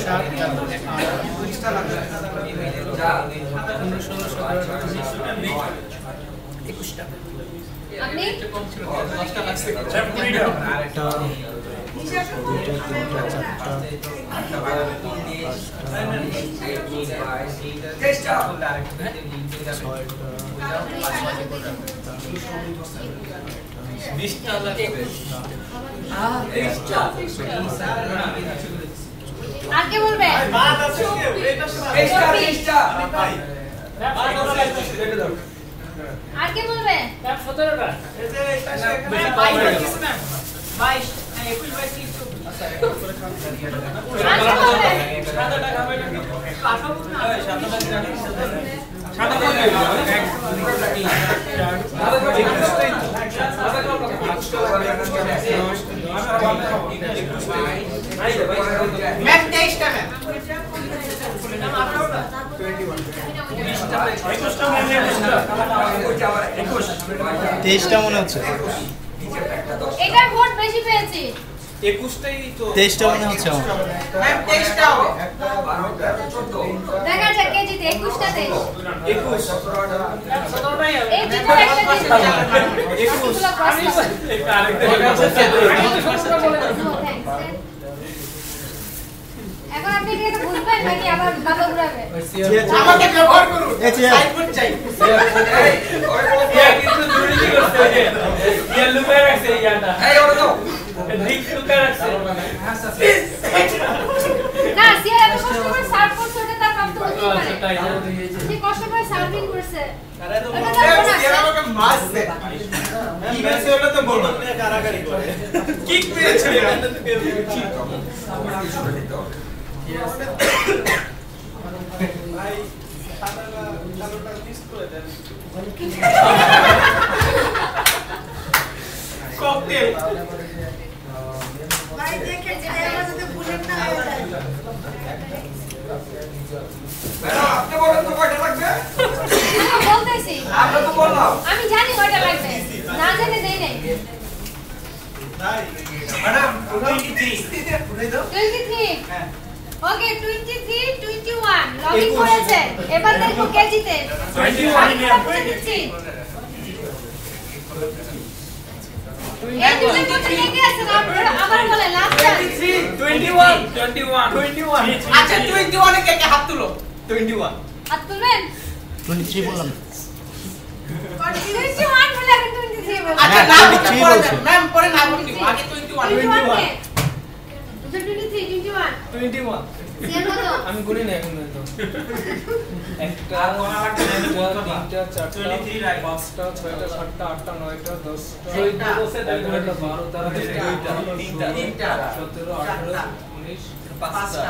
আপনি একটা দুইটা তিনটা চারটা চেষ্টা আর কে বলবে চেষ্টা চেষ্টা আর কে বলবে আর কে বলবে ম্যাম 23টা ম্যাম 23টা মনে হচ্ছে এটা ভোট বেশি পেয়েছি 21টাই তো 23টা মনে হচ্ছে আমার ম্যাম 23টা হবে দেখা যাক কে জিতে 21টা 23 এই জিতে একটা জিতে 21 এখন আপনি কি এটা বুঝবেন নাকি আবার ভালো ঘুরাবে আমাকে ব্যবহার করুন এই চেয়ার। সাইড চাই কিন্তু জরুরি করতে হবে ইয়া লুকায় রাখছে ইয়াটা এই ওরে দাও ঠিক লুকায় রাখছে না সিয়ার এত কষ্ট করে সার্ভ করছে ওটা তার কাম তো হতেই পারে তাই সে কষ্ট করে সার্ভিং করছে এটা তো ম্যাম বোনাস সিয়ার আমাকে মারছে কি মেরেছে ওটা তো বলবো কারাগারি করে কিক মেরেছে ভাই সাদাটা মিস করে দেন ককটেল ভাই দেখে যে এবার যদি বুলেট না হয়ে যায় ম্যাডাম আপনি বলেন তো কয়টা লাগবে আমি বলতেছি আমরা তো বললাম আমি জানি কয়টা লাগবে না জেনে দেই নাই ম্যাডাম 23 23 ওকে 23 21 লগইন করেছে এবার দেখো কে জিতে 21 দিচ্ছি এই দুটো মধ্যে কে আছে আবার বলে লাস্ট 21 আচ্ছা 21 এ কে হাত তুলো 21 হাত তুলবেন 23 বললাম 21 বলে আগে 23 বলে আচ্ছা হ্যাঁ, না 23 পরে বলছে। ম্যাম পরে না বলছি আগে 21 21 সেম হলো আমি গুনি না এখন তো একটা আর কোন লাগবে না আমি বলতে পারি তিনটা চারটা 23 রাইট পাঁচটা ছয়টা সাতটা আটটা নয়টা 10টা ছয়টা, 11টা 12টা 13টা 3টা 17 18 19 5টা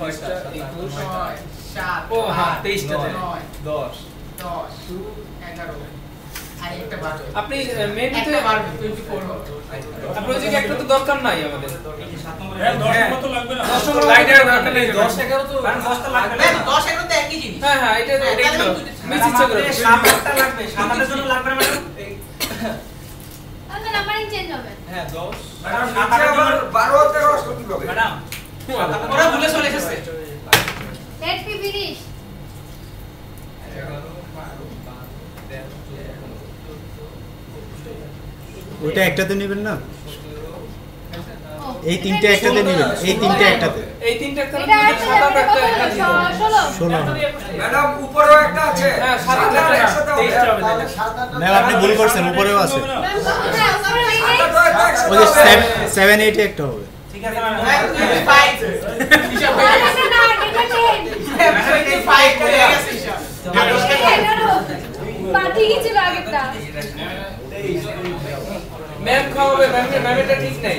6টা 21 7 ও হ্যাঁ 23টা 10 10 11 আর একটা বার আপনি মেনুতে একটা বাড়বে 24 হবে আপনি ওই যে একটা তো দরকার নাই আমাদের 7 নম্বর 10 মতো লাগবে না 10 নম্বর লাইটের দরকার নেই 10 11 তো কারণ 10টা লাগবে ম্যাম না 10 11 তো একই জিনিস হ্যাঁ হ্যাঁ এটা একটু মিস ইচ্ছা করে 7টা লাগবে 7টার জন্য লাগবে না ম্যাডাম তাহলে নাম্বারিং চেঞ্জ হবে হ্যাঁ 10 ম্যাডাম নিচে 7টার আবার জন্য 12 13 কত হবে ম্যাডাম ওরা ভুলে চলে এসেছে লেট মি ফিনিশ ওইটা একটাতে নেবেন না এই তিনটা একটাতে নেবেন এই তিনটা একটাতে এই তিনটা একটা এটা আছে সাদা একটা একটা 16 16 ম্যাডাম উপরেও একটা আছে হ্যাঁ, সাদা সাদাটা একটা, একসাথে হবে 23টা হবে ম্যাম আপনি ভুল করছেন উপরেও আছে ম্যাম কোথায় উপরে হয়ে সাদাটা একটা একসাথে ওই যে হবে। 7 8 এ একটা হবে ঠিক আছে ম্যাডাম ম্যাম 25 হিসাব হয়ে গেছে না এটা চেঞ্জ 25 হয়ে গেছে হিসাব ঠিকই ছিল আগেরটা ম্যাম খাওয়াবে ম্যামেরটা ঠিক নাই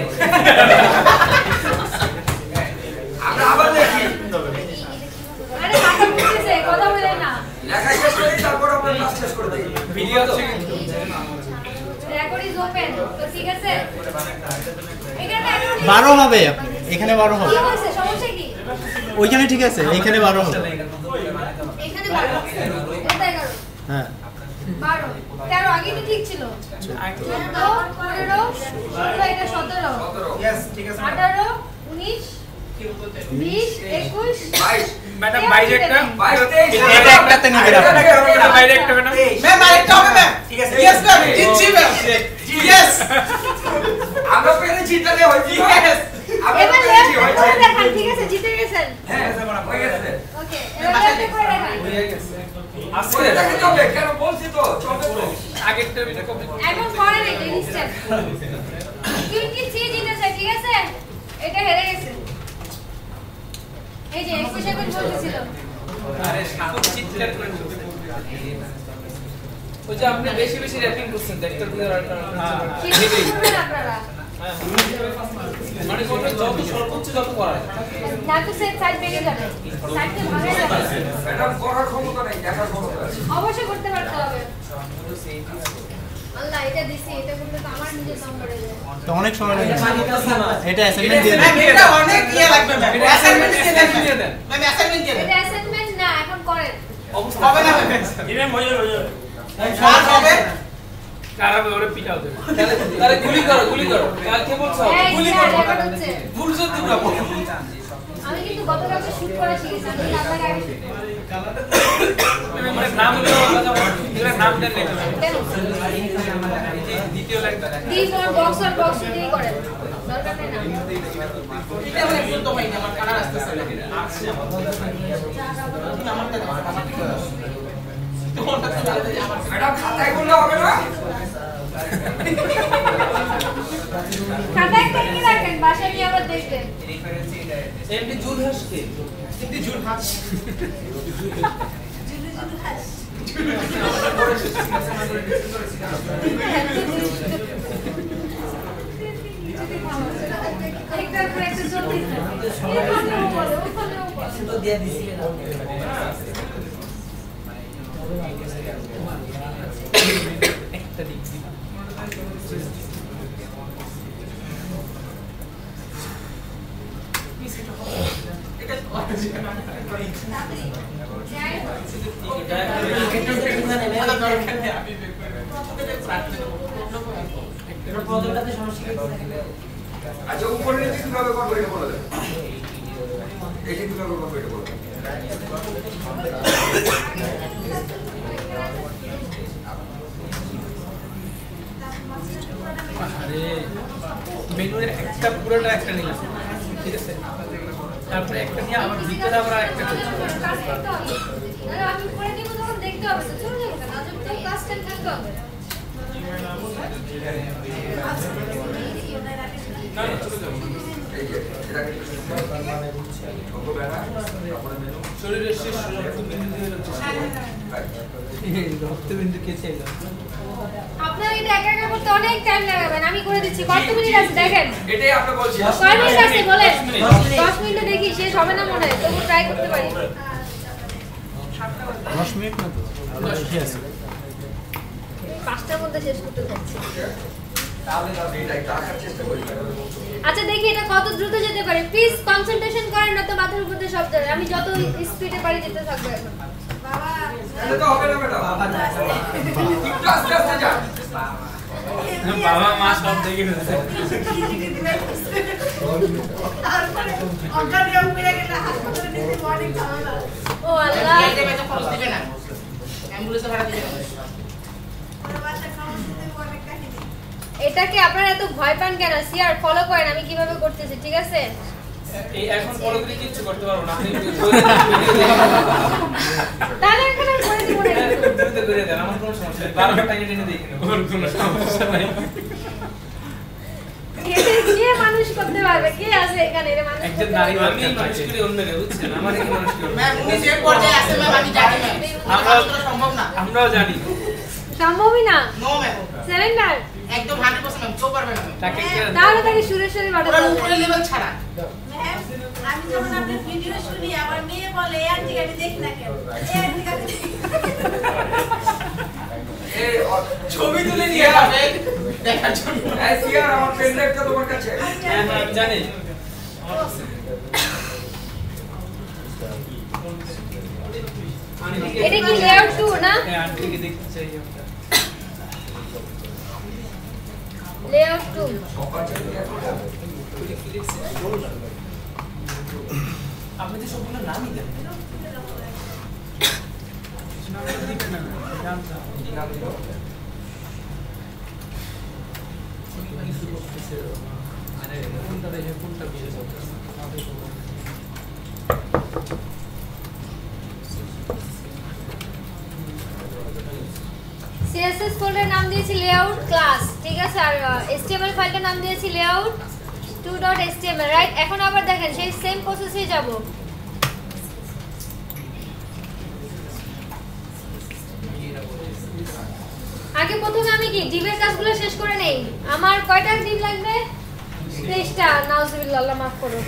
আমরা আবার দেখি আরে মাথা ঘুরতেছে কথা বলে না লেখা শেষ করি তারপর আমরা ক্লাস শেষ করে দেই ভিডিও আছে কিন্তু রেকর্ড ইজ ওপেন তো ঠিক আছে এখানে 12 হবে আপনি এখানে 12 হবে কি হয়েছে সমস্যা কি ওইখানে ঠিক আছে এইখানে 12 হবে এখানে 12 এটা 11 হ্যাঁ 12 13 আগে তো ঠিক ছিল 14 15 16 এটা 17 यस ঠিক আছে 18 19 20 21 22 ম্যাডাম বাইরে একটা 22 23 এটা একটাতে নেবেন আপনি এটা বাইরে একটা ম্যাডাম ম্যাম আরেকটা হবে ম্যাম ঠিক আছে ইয়েস ম্যাম জিতছি ম্যাম ইয়েস আমরা পেরেছি তাহলে হয়েছে ইয়েস আমরা এবার পেরেছি লেফট করে হয়েছে দেখান ঠিক আছে জিতে গেছেন হ্যাঁ হয়ে গেছে ওকে এবার লেফট করে দেখান হয়ে গেছে আজকে দেখে যাবে কেন বলছি তো চলবে তো আগেরটা এটা কমপ্লিট এখন করেন এটা ইনস্ট্যান্ট 23 জিতেছে ঠিক আছে এটা হেরে গেছে এই যে 21 সেকেন্ড বলতেছিল আরে সাত চিৎকার করে ওই যে আপনি বেশি বেশি র‍্যাপিং করছেন দেখতে দিলে আর ঠিক করবেন আপনারা মানে কোনটা যত সর্বোচ্চ যত করা যায় না তো সেট সাইড ভেঙে যাবে সাইডে ভাঙা যাবে ম্যাডাম করার ক্ষমতা নাই দেখার ক্ষমতা আছে অবশ্যই করতে পারতে হবে আল্লাহ এটা দিছি এটা করতে তো আমার নিজের দাম বেড়ে যায় তো অনেক সময় লাগে এটা অ্যাসাইনমেন্ট দিয়ে ম্যাম দেন এটা অনেক ইয়ে লাগবে ম্যাম অ্যাসাইনমেন্ট দিয়ে দেন দেন ম্যাম অ্যাসাইনমেন্ট দিয়ে দেন এটা অ্যাসাইনমেন্ট না এখন করেন অবস্থা হবে না ম্যাম ইভেন হয়ে যাবে আর হবে কারাবে ওরে পিটাও দেবে তাহলে গুলি করো আর কে বলছো এই গুলি যে করো রেকর্ড হচ্ছে ভুল যদি না আমি কিন্তু গতকালকে শুট করা শিখেছি আমি আপনাকে আগে মানে নাম হলো এর নাম দেন লিখে কেন দ্বিতীয় লাইনটা দিস ওয়ান বক্স দিয়ে করেন দরকার নেই না এটা মানে ফুল তো ভাই আমার কানার আসতেছে ম্যাডাম খাতায় করলে হবে না খাতায় করে রাখেন বাসায় নিয়ে আবার দেখবেন এমনি জুলহাস কে কিন্তু জুল হাত একটার পর একটা চলতেছে এখানেও বলে ওখানেও বলে দিয়ে দিছিলেন আচ্ছা উপরে নিচে কিভাবে করবো এটা বলে দেন এই যে কিভাবে করবো এটা বলে দেন আরে মেনুর একটা পুরোটা একটা নিলাম ঠিক আছে তারপরে একটা নিয়ে আবার ভিতরে আবার একটা আমি করে দিব তখন দেখতে হবে তো চলে যাবো না যখন ক্লাস 10 থাকতে হবে না না চলে যাবো এই যে এটা কিন্তু ছোট বেড়া তারপরে মেনু শরীরের শেষ রক্ত বিন্দু দিয়ে রক্তবিন্দু কে চাইল আপনারা এটা একা একা করতে অনেক টাইম লাগাবেন আমি করে দিচ্ছি কত মিনিট আছে দেখেন এটাই আপনি বলছি কয় মিনিট আছে বলেন 10 মিনিটে দেখি শেষ হবে না মনে হয় তবু ট্রাই করতে পারি 10 মিনিট না তো ঠিক আছে 5টার মধ্যে শেষ করতে চাচ্ছি তাহলে এটা টাকার চেষ্টা করি আচ্ছা দেখি এটা কত দ্রুত যেতে পারে প্লিজ কনসেন্ট্রেশন করেন না তো মাথার উপর দিয়ে সব যায় আমি যত স্পিডে পারি যেতে থাকবো এখন এটা তো হবে না ম্যাডাম একটু আস্তে আস্তে যান বাবা মা সব দেখে ফেলছে ও আল্লাহ এটাকে আপনারা এত ভয় পান কেন সিআর ফলো করেন আমি কিভাবে করতেছি ঠিক আছে এই এখন ফলো করে কিচ্ছু করতে পারবো না আপনি তাহলে এখন আমি করে দিব না দ্রুত করে দেন আমার কোনো সমস্যা নেই বারবার টাইম টেনে দেখে নেব ওর কোনো সমস্যা নাই এটা কে মানুষ করতে পারবে কে আছে এখানে এর মানুষ একজন নারী আমি মানুষ করে অন্য কেউ বুঝছেন আমার কি মানুষ করে ম্যাম উনি যে পর্যায়ে আছে ম্যাম আমি জানি ম্যাম আমরা সম্ভব না আমরাও জানি সম্ভবই না নো ম্যাম সারেন্ডার একদম 100% ম্যাম কেউ পারবে না ম্যাম তাকে তাহলে তাকে সুরেশ্বরী পুরো বাড়ি উপরে লেভেল ছাড়া ম্যাম আমি যখন আপনার ভিডিও শুনি আমার মেয়ে বলে এই আন্টি আমি দেখি না কেন এই আন্টি আমি দেখি এই ছবি তুলে নিয়ে যাবে দেখার জন্য এই সিআর আমার পেন ড্রাইভটা তোমার কাছে হ্যাঁ আমি জানি এটা কি লেআউট 2 না হ্যাঁ আন্টিকে দেখতে চাই আমরা লেআউট 2 আপনি তো সবগুলো নামই দেন সিএসএস ফোল্ডার নাম দিয়েছি লেআউট ক্লাস ঠিক আছে আর এচটিএমএল ফাইলটার নাম দিয়েছি লেআউট 2.html রাইট এখন আবার দেখেন সেই সেম প্রসেসেই যাব আগে প্রথমে আমি কি ডিভের কাজগুলো শেষ করে নেই আমার কয়টা ডিভ লাগবে 23টা নাউজুবিল্লাহ আল্লাহ মাফ করো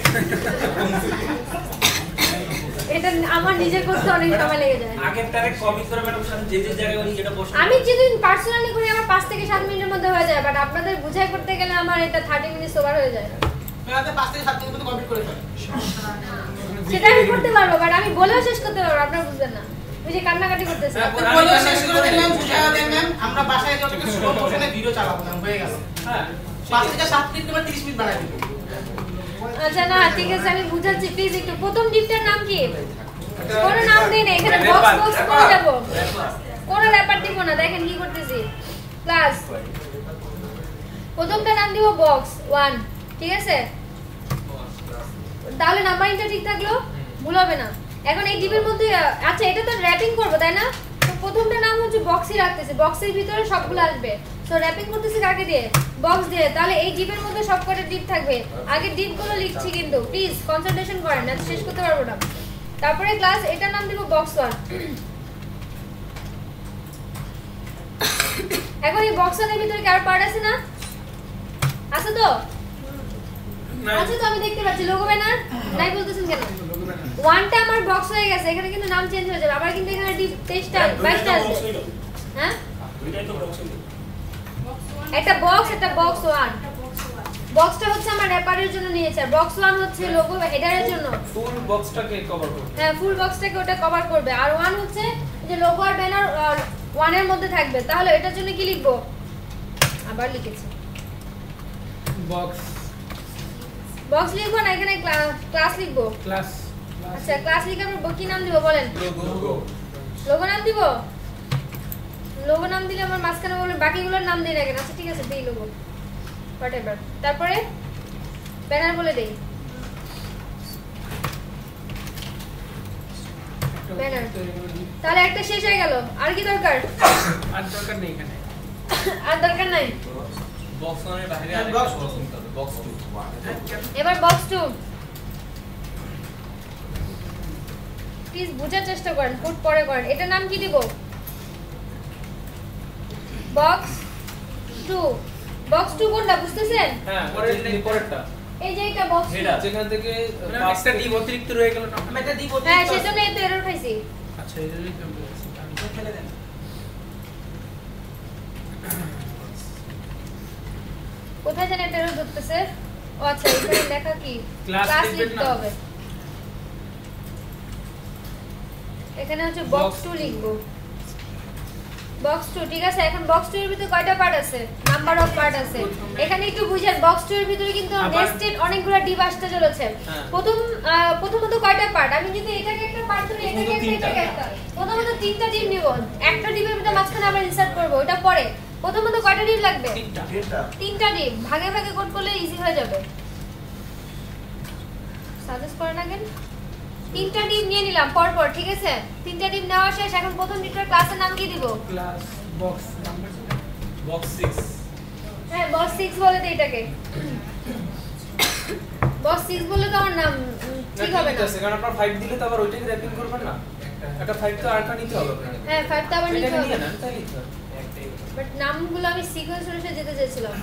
এটা আমার নিজে করতে অনেক সময় লেগে যায় আগেরটারে কপি করে ম্যাডাম সাথে যে যে জায়গায় উনি যেটা বসে আমি যেদিন পার্সোনালি করি আমার 5 থেকে 7 মিনিটের মধ্যে হয়ে যায় বাট আপনাদের বুঝাই করতে গেলে আমার এটা 30 মিনিট ওভার হয়ে যায় মেয়াদে 5 থেকে 7 মিনিট কমপ্লিট করে ফেলে সেটা আমি করতে পারবো বাট আমি বলেও শেষ করতে পারবো আপনারা বুঝবেন না ওই যে কান্নাকাটি করতেছে বলে শেষ করে দেন ম্যাম বুঝায়া দেন ম্যাম আমরা বাসায় যত স্লো মোশনে ভিডিও চালাবো ম্যাম হয়ে গেল হ্যাঁ 5 থেকে 7 মিনিট কিংবা 30 মিনিট বাড়াই দিব আচ্ছা না ঠিক আছে আমি বুঝাচ্ছি প্লিজ একটু প্রথম ডিপটার নাম কি কোন নাম দেন এখানে বক্স বক্স করে যাব কোন র্যাপার দিব না দেখেন কি করতেছি ক্লাস প্রথমটা নাম দিব বক্স 1 ঠিক আছে তাহলে নাম্বারিংটা ঠিক থাকলো ভুল হবে না এখন এই ডিপের মধ্যে আচ্ছা এটা তো র‍্যাপিং করব তাই না তো প্রথমটা নাম হচ্ছে বক্সই রাখতেছি বক্সের ভিতরে সবগুলো আসবে সো র‍্যাপিং করতেছি কাকে দিয়ে বক্স দিয়ে তাহলে এই ডিপের মধ্যে সবকটা ডিপ থাকবে আগে ডিপগুলো লিখছি কিন্তু প্লিজ কনসেন্ট্রেশন করেন না শেষ করতে পারবো না তারপরে ক্লাস এটার নাম দিব বক্স 1 এখন এই বক্স 1 এর ভিতরে কি আর পার্ট আছে না আছে তো আচ্ছা তো আমি দেখতে পাচ্ছি লোগো ব্যানার নাই বলতেছেন কেন ওয়ানটা আমার বক্স হয়ে গেছে এখানে কিন্তু নাম চেঞ্জ হয়ে যাবে আবার কিন্তু এখানে ডিপ 23টা 22টা আছে হ্যাঁ দুইটাই তো বক্স হইলো একটা বক্স 1 বক্সটা হচ্ছে আমার র্যাপারের জন্য নিয়েছে আর বক্স 1 হচ্ছে লোগো বা হেডারের জন্য। ফুল বক্সটাকে কভার করবে। হ্যাঁ ফুল বক্সটাকে ওটা কভার করবে আর 1 হচ্ছে যে লোগো আর ব্যানার 1 এর মধ্যে থাকবে। তাহলে এটার জন্য কি লিখবো? আবার লিখেছি বক্স লিখবো না এখানে ক্লাস লিখবো। ক্লাস আচ্ছা ক্লাস লিখে আমরা কি নাম দিব বলেন? লোগো নাম দিব। লোগো নাম দিলে আমার মাঝখানে বলে বাকিগুলোর নাম দিই না কেন? আচ্ছা ঠিক আছে দেই লোগো হোয়াটএভার। তারপরে ব্যানার বলে দেই ব্যানার। তাহলে একটা শেষ হয়ে গেল। আর কি দরকার? আর দরকার নেই এখানে। আর দরকার নাই। বক্স 1 এর বাইরে আরেকটা বক্স নিতে হবে, বক্স 2। এবার বক্স 2 প্লিজ বোঝার চেষ্টা করেন, পুট পরে করেন। এটার নাম কি দিব? বক্স 2। বক্স 2 কোনটা বুঝতেছেন? হ্যাঁ পরেরটা এই যে এটা বক্স 2 যেখান থেকে একটা ডিপ অতিরিক্ত রয়ে গেল না? আমি এটা দিব। হ্যাঁ সেজন্য এই তো এরর খাইছি। আচ্ছা এটা লিখে বলছি আমি ফেলে দেন। কোথায় জানেন এটা এরর ধরতেছে? ও আচ্ছা এখানে লেখা কি Class ক্লাস লিখবেন লিখতে না? হবে। এখানে হচ্ছে বক্স 2 লিখবো। বক্স 2 ঠিক আছে। এখন বক্স 2 এর ভিতরে কয়টা পার্ট আছে? নাম্বার অফ পার্ট আছে। এখানে একটু বুঝেন বক্স 2 এর ভিতরে কিন্তু নেস্টেড অনেকগুলো ডিভ আসতে চলেছে। প্রথমত কয়টা পার্ট? আমি যদি এটাকে একটা পার্ট ধরি এটাকে একটা প্রথমত 3টা ডিভ নিব। একটা ডিভের ভিতরে মাঝখানে আমরা ইনসার্ট করব। ওটা পরে। প্রথমত কয়টা ডিভ লাগবে? 3টা ডিভ। ভাগে ভাগে কোড করলে ইজি হয়ে যাবে। সাজেস্ট করেন আগে 3টা ডিভ নিয়ে নিলাম পর পর ঠিক আছে। 3টা ডিভ নেওয়া শেষ। এখন প্রথম ডিভটার ক্লাসের নাম কি দিব? Class box number box 6। হ্যাঁ বক্স 6 বলে দে এটাকে। বক্স 6 বলে তো আমার নাম ঠিক হবে না। কারণ আপনার 5 দিলে তো আবার ওইটাকে র‍্যাপিং করবেন না। একটা 5 তো আরেকটা নিতে হবে আপনাকে। হ্যাঁ 5 টা আবার নিতে হবে। না তাই নিতে হবে। বাট নামগুলো আমি সিকোয়েন্স অনুসারে যেতে চাইছিলাম।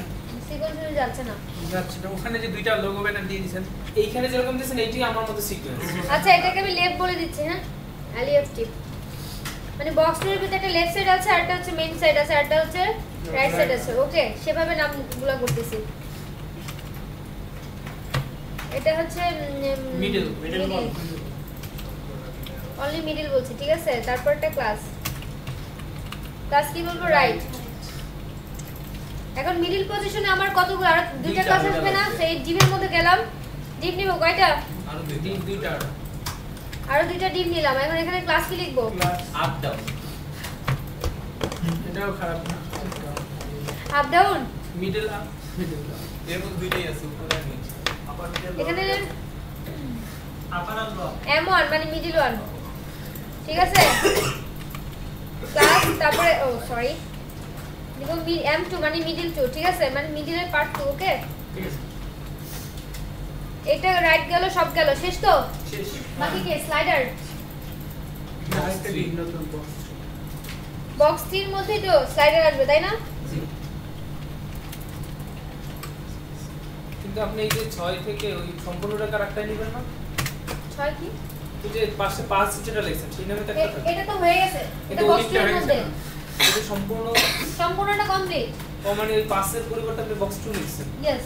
সিকোয়েন্স অনুসারে যাচ্ছে না। যাচ্ছে না। ওখানে যে দুইটা লোগো ব্যানার দিয়ে দিয়েছেন এইখানে যেরকম দিয়েছেন এইটাই আমার মতো সিকোয়েন্স। আচ্ছা এটাকে আমি লেফট বলে দিচ্ছি হ্যাঁ। এলএফ টিপ মানে বক্স এর ভিতরে একটা লেফট সাইড আছে আর একটা হচ্ছে মেইন সাইড আছে আর একটা হচ্ছে রাইট সাইড আছে। ওকে সেভাবে নামগুলো করতেছি। এটা হচ্ছে মিডল অনলি মিডল বলছি ঠিক আছে। তারপর একটা ক্লাস কি বলবো? রাইট। এখন মিডল পজিশনে আমার কতগুলো আর দুইটা ক্লাস আসবে না? সেই ডিভের মধ্যে গেলাম। ডিভ নিব কয়টা? আরো দুইটা আরো দুইটা ডিভ নিলাম। এখন এখানে ক্লাস কি লিখবো? Class up down. এটাও খারাপ না। Up down middle up middle down. এর মধ্যে দুইটাই আছে উপরে আর নিচে। এখানে আপার আর লো M1 মানে মিডল 1 ঠিক আছে। ক্লাস তারপরে ও সরি দিব M2 মানে মিডল 2 ঠিক আছে। মানে মিডলের পার্ট 2 ওকে। ঠিক আছে এটা রাইট গেল সব গেল শেষ তো? শেষ। বাকি কি স্লাইডার? আরেকটা ডিপ নতুন বক্স। বক্স 3 এর মধ্যেই তো স্লাইডার আসবে তাই না? জি। কিন্তু আপনি এই যে 6 থেকে ওই সম্পূর্ণটা কারেক্টটাই নেবেন না? 6 কি? এই যে পাশে 5 যেটা লিখছেন সেই নামে তো একটা থাকে। এটা তো হয়ে গেছে। এটা এটা বক্স 2 উনিশটা এর হয়ে মধ্যে গেছে। এটা সম্পূর্ণটা কমপ্লিট। ও মানে ওই 5 এর পরিবর্তে আপনি বক্স 2 লিখছেন। ইয়েস।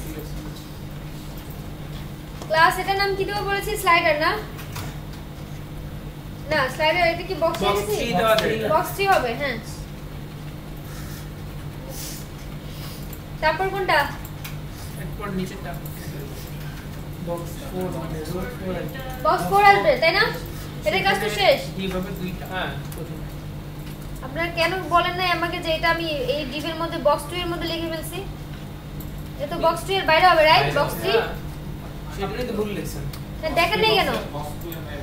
ক্লাস এটার নাম কি দেবো বলেছি? স্লাইডার না? না স্লাইডার এটা কি বক্স বক্স হয়েছে? 3 দেওয়া যায় না। বক্স 3 হবে হ্যাঁ। তারপর কোনটা? এরপর নিচেরটা বক্স 4 মানে রোড 4 বক্স 4 আসবে তাই না? এটা কাজ তো শেষ। এইভাবে দুইটা হ্যাঁ প্রথমে আপনারা কেন বলেন না আমাকে যে এটা আমি এই ডিভের মধ্যে বক্স 2 এর মধ্যে লিখে ফেলছি? এটা তো বক্স 2 এর বাইরে হবে রাইট? বক্স 3 আপনি তো ভুল লিখছেন। না দেখেন নাই কেন?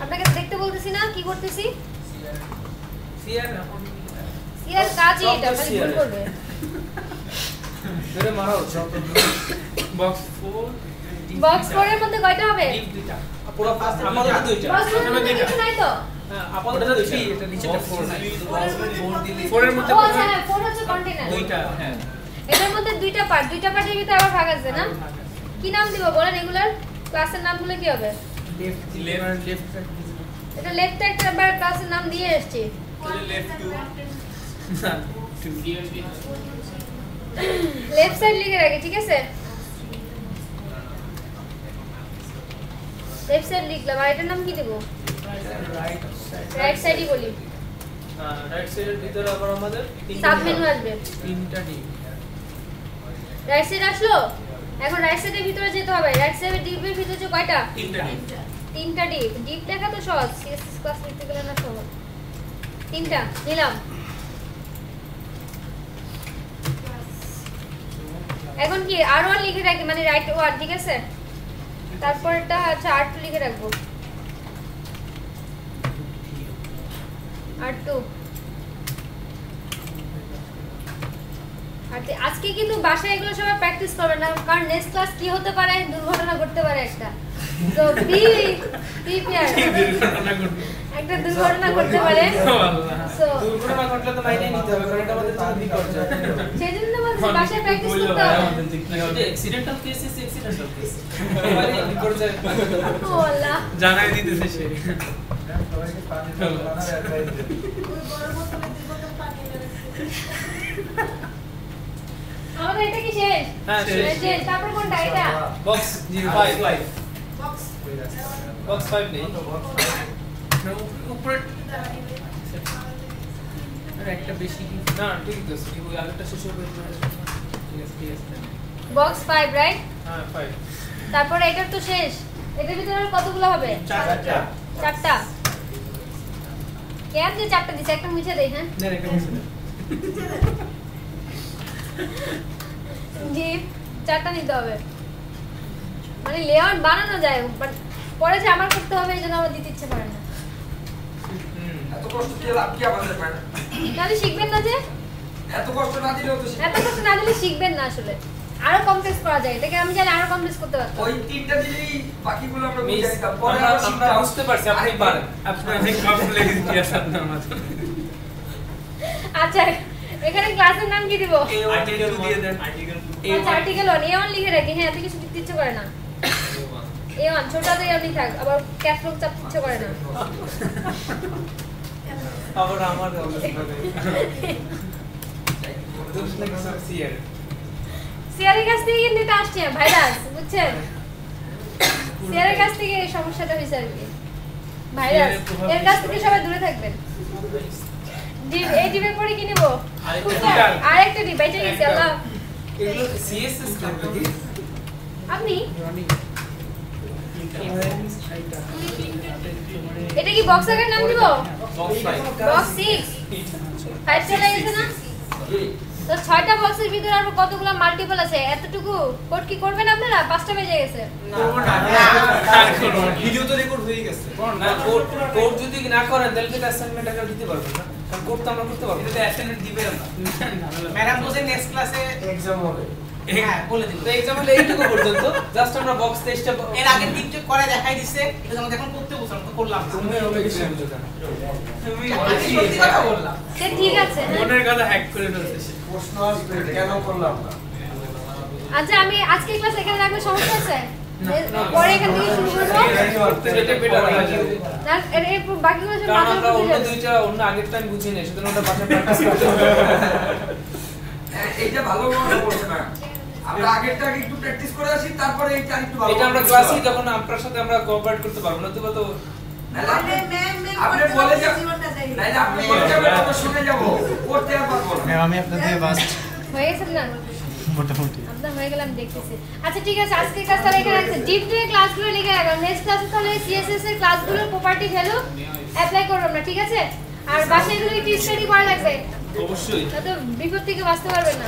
আপনাকে দেখতে বলতেছি না কি করতেছি? সিআর এখন সিআর কাজই এটা খালি ভুল করবে। ধরে মারা হচ্ছে। বক্স 4 বক্স 4 এর মধ্যে কয়টা হবে? ডিপ দুইটা পুরো আপাতত দুইটা। বক্স 4 এর মধ্যে কিছু নাই তো? হ্যাঁ আপাতত ওটা দুইটা। 3 এটা নিচেটা 4 নাই 4 দিলে 4 এর মধ্যে ও আচ্ছা হ্যাঁ 4 হচ্ছে কন্টেইনার। দুইটা হ্যাঁ এটার মধ্যে দুইটা পার্টের ভিতরে আবার ভাগ আছে না? কি নাম দিব বলেন এগুলার? ক্লাসের নামগুলো কি হবে? লেফট এটা লেফট একটা আবার ক্লাসের নাম দিয়ে এসেছি। লেফট 2 লেফট সাইড লিখে রাখি ঠিক আছে। লেফট সাইড লিখলাম আর এটার নাম কি দেব রাইট সাইডই বলি রাইট সাইডের ভিতরে আবার আমাদের সাব মেনু আসবে তিনটা ডিপ রাইট সাইড আসলো এখন রাইট সাইডের ভিতরে যেতে হবে রাইট সাইডের ডিপের ভিতরে যে কয়টা তিনটা ডিপ ডিপ লেখা তো সহজ সিএসএস ক্লাস লিখতে গেলে না সহজ তিনটা নিলাম এখন কি R1 লিখে রাখি মানে রাইট ওয়ার্ড ঠিক আছে তারপরটা আচ্ছা R2 লিখে রাখবো R2 আজকে কিন্তু বাসায় এগুলো সবাই প্র্যাকটিস করবে না কারণ নেক্সট ক্লাস কি হতে পারে দুর্ঘটনা ঘটতে পারে একটা তো বি প্রিপেয়ার একটা দুর্ঘটনা ঘটতে পারে সো দুর্ঘটনা ঘটলে তো মাইনে নিতে হবে কারণ এটা আমাদের জন্য বিপর্যয় সেজন্য আমাদের বাসায় প্র্যাকটিস করতে হবে accidental case is accidental case মানে বিপর্যয় ও আল্লাহ জানাই দিতেছে সে সবাইকে পানি দাও না অ্যাডভাইস দিই ওই বড় বোতলে দুই বোতল পানি এনে আমাদের এটা কি শেষ হ্যাঁ শেষ তারপর কোনটা এটা বক্স 05 বক্স 5 নেই উপরে আর একটা বেশি না ঠিক আছে কি ওই আগেরটা শেষ হবে ঠিক আছে ঠিক আছে বক্স 5 রাইট হ্যাঁ 5 তারপর এটার তো শেষ এটার ভিতরে আর কতগুলো হবে চারটা কেন যে চারটা দিছে একটা মুছে দেই হ্যাঁ না একটা মিস জি চারটা নিতে হবে মানে লেআউট বানানো যায় বাট পরে যে আমার করতে হবে এইজন্য আমার দিতে ইচ্ছে করে না এত কষ্ট দিয়ে লাভ কি আমাদের ম্যাডাম তাহলে শিখবেন না যে এত কষ্ট না দিলেও তো এত কিছু না দিলে শিখবেন না আসলে আরো কমপ্লেক্স করা যায় এটাকে আমি জানি আরো কমপ্লেক্স করতে পারতাম ওই তিনটা দিলেই বাকিগুলো আমরা বুঝে মিস নিতাম পরে আমরা আমরা আমরা শিখতাম বুঝতে পারছি আপনি পারেন আপনি অনেক কমপ্লেক্স দিয়ে আসেন আমাদের আচ্ছা এখানে ক্লাসের নাম কি দিব আর্টিকেল দিয়ে দেন আর্টিকেল আচ্ছা আর্টিকেল অন A1 লিখে রাখি হ্যাঁ এত কিছু দিতে ইচ্ছে করে না A1 ছোটটাতেই আপনি থাক আবার ক্যাপলক চাপতে ইচ্ছে করে না আবার আমার অবস্থা দোষ লাগে সিয়ার সিয়ারের কাছ থেকে কিন্তু এটা আসছে ভাইরাস বুঝছেন সিয়ারের কাছ থেকে এই সমস্যাটা হয়েছে আর কি ভাইরাস এর কাছ থেকে সবাই দূরে থাকবেন ডিপ এই ডিপের পরে কি নিব আরেকটা ডিপ এটা গেছে আল্লাহ এগুলো সিএসএস করবে কি আপনি এটা কি বক্স আকার নাম দিব বক্স 5 বক্স 6 5 চলে গেছে না তো 6টা বক্সের ভিতরে আর কতগুলো মাল্টিপল আছে এতটুকু কোড কি করবেন আপনারা 5টা বেজে গেছে ভিডিও তো রেকর্ড হয়ে গেছে না কোড যদি না করেন তাহলে তো অ্যাসাইনমেন্ট আকার দিতে পারবেন না কারণ কোড তো আমরা করতে পারবো এটা অ্যাসাইনমেন্ট দিবে না ম্যাডাম বলছে নেক্সট ক্লাসে এক্সাম হবে হ্যাঁ বলে দিন তো एग्जाम হলো এইটুকু পর্যন্ত জাস্ট আমরা বক্স 23টা এর আগে ডিপটে করে দেখাই দিছে এটা আমরা এখন করতে বলছিলাম তো করলাম না তুমি হবে কিছু বুঝো না আমি সত্যি কথা বললাম সে ঠিক আছে হ্যাঁ। মনের কথা হ্যাক করে ফেলছে প্রশ্ন আসবে কেন করলাম না আচ্ছা আমি আজকে ক্লাস এখানে রাখলে সমস্যা আছে পরে এখান থেকে শুরু করব এটা বেটার হয় না এর বাকিগুলো সব কারণ মাথায় আমরা অন্য বুঝে যাবে। দুইটা অন্য আগের টাইম বুঝি নাই সেজন্য ওটা বাসায় প্র্যাকটিস করতে হবে এইটা ভালো মনে পড়ছে না আমরা আগেরটা আগে একটু প্র্যাকটিস করে আসি তারপরে এইটা একটু ভালো এটা আমরা ক্লাসে যখন আপনার সাথে আমরা কোঅপারেট করতে পারবো না তো আরে ম্যাম আপনি করতে বলে বলে যান জীবনটা যাই নাইলে আপনি বলে যাবেন আমরা শুনে যাব করতে আর পারবো না ম্যাম আমি আপনাদের ফার্স্ট হয়ে গেছে না মোটামুটি আপনার হয়ে গেলে আমি দেখতেছি আচ্ছা ঠিক আছে আজকে ক্লাস তাহলে এখানে আছে ডিপ ডে ক্লাসগুলো লিখে রাখবেন নেক্সট ক্লাসে তাহলে সিএসএস এর ক্লাসগুলোর প্রপার্টি ভ্যালু অ্যাপ্লাই করব আমরা ঠিক আছে আর বাসায় এগুলো একটু স্টাডি করা লাগবে অবশ্যই তাতে বিপদ থেকে বাঁচতে পারবেন না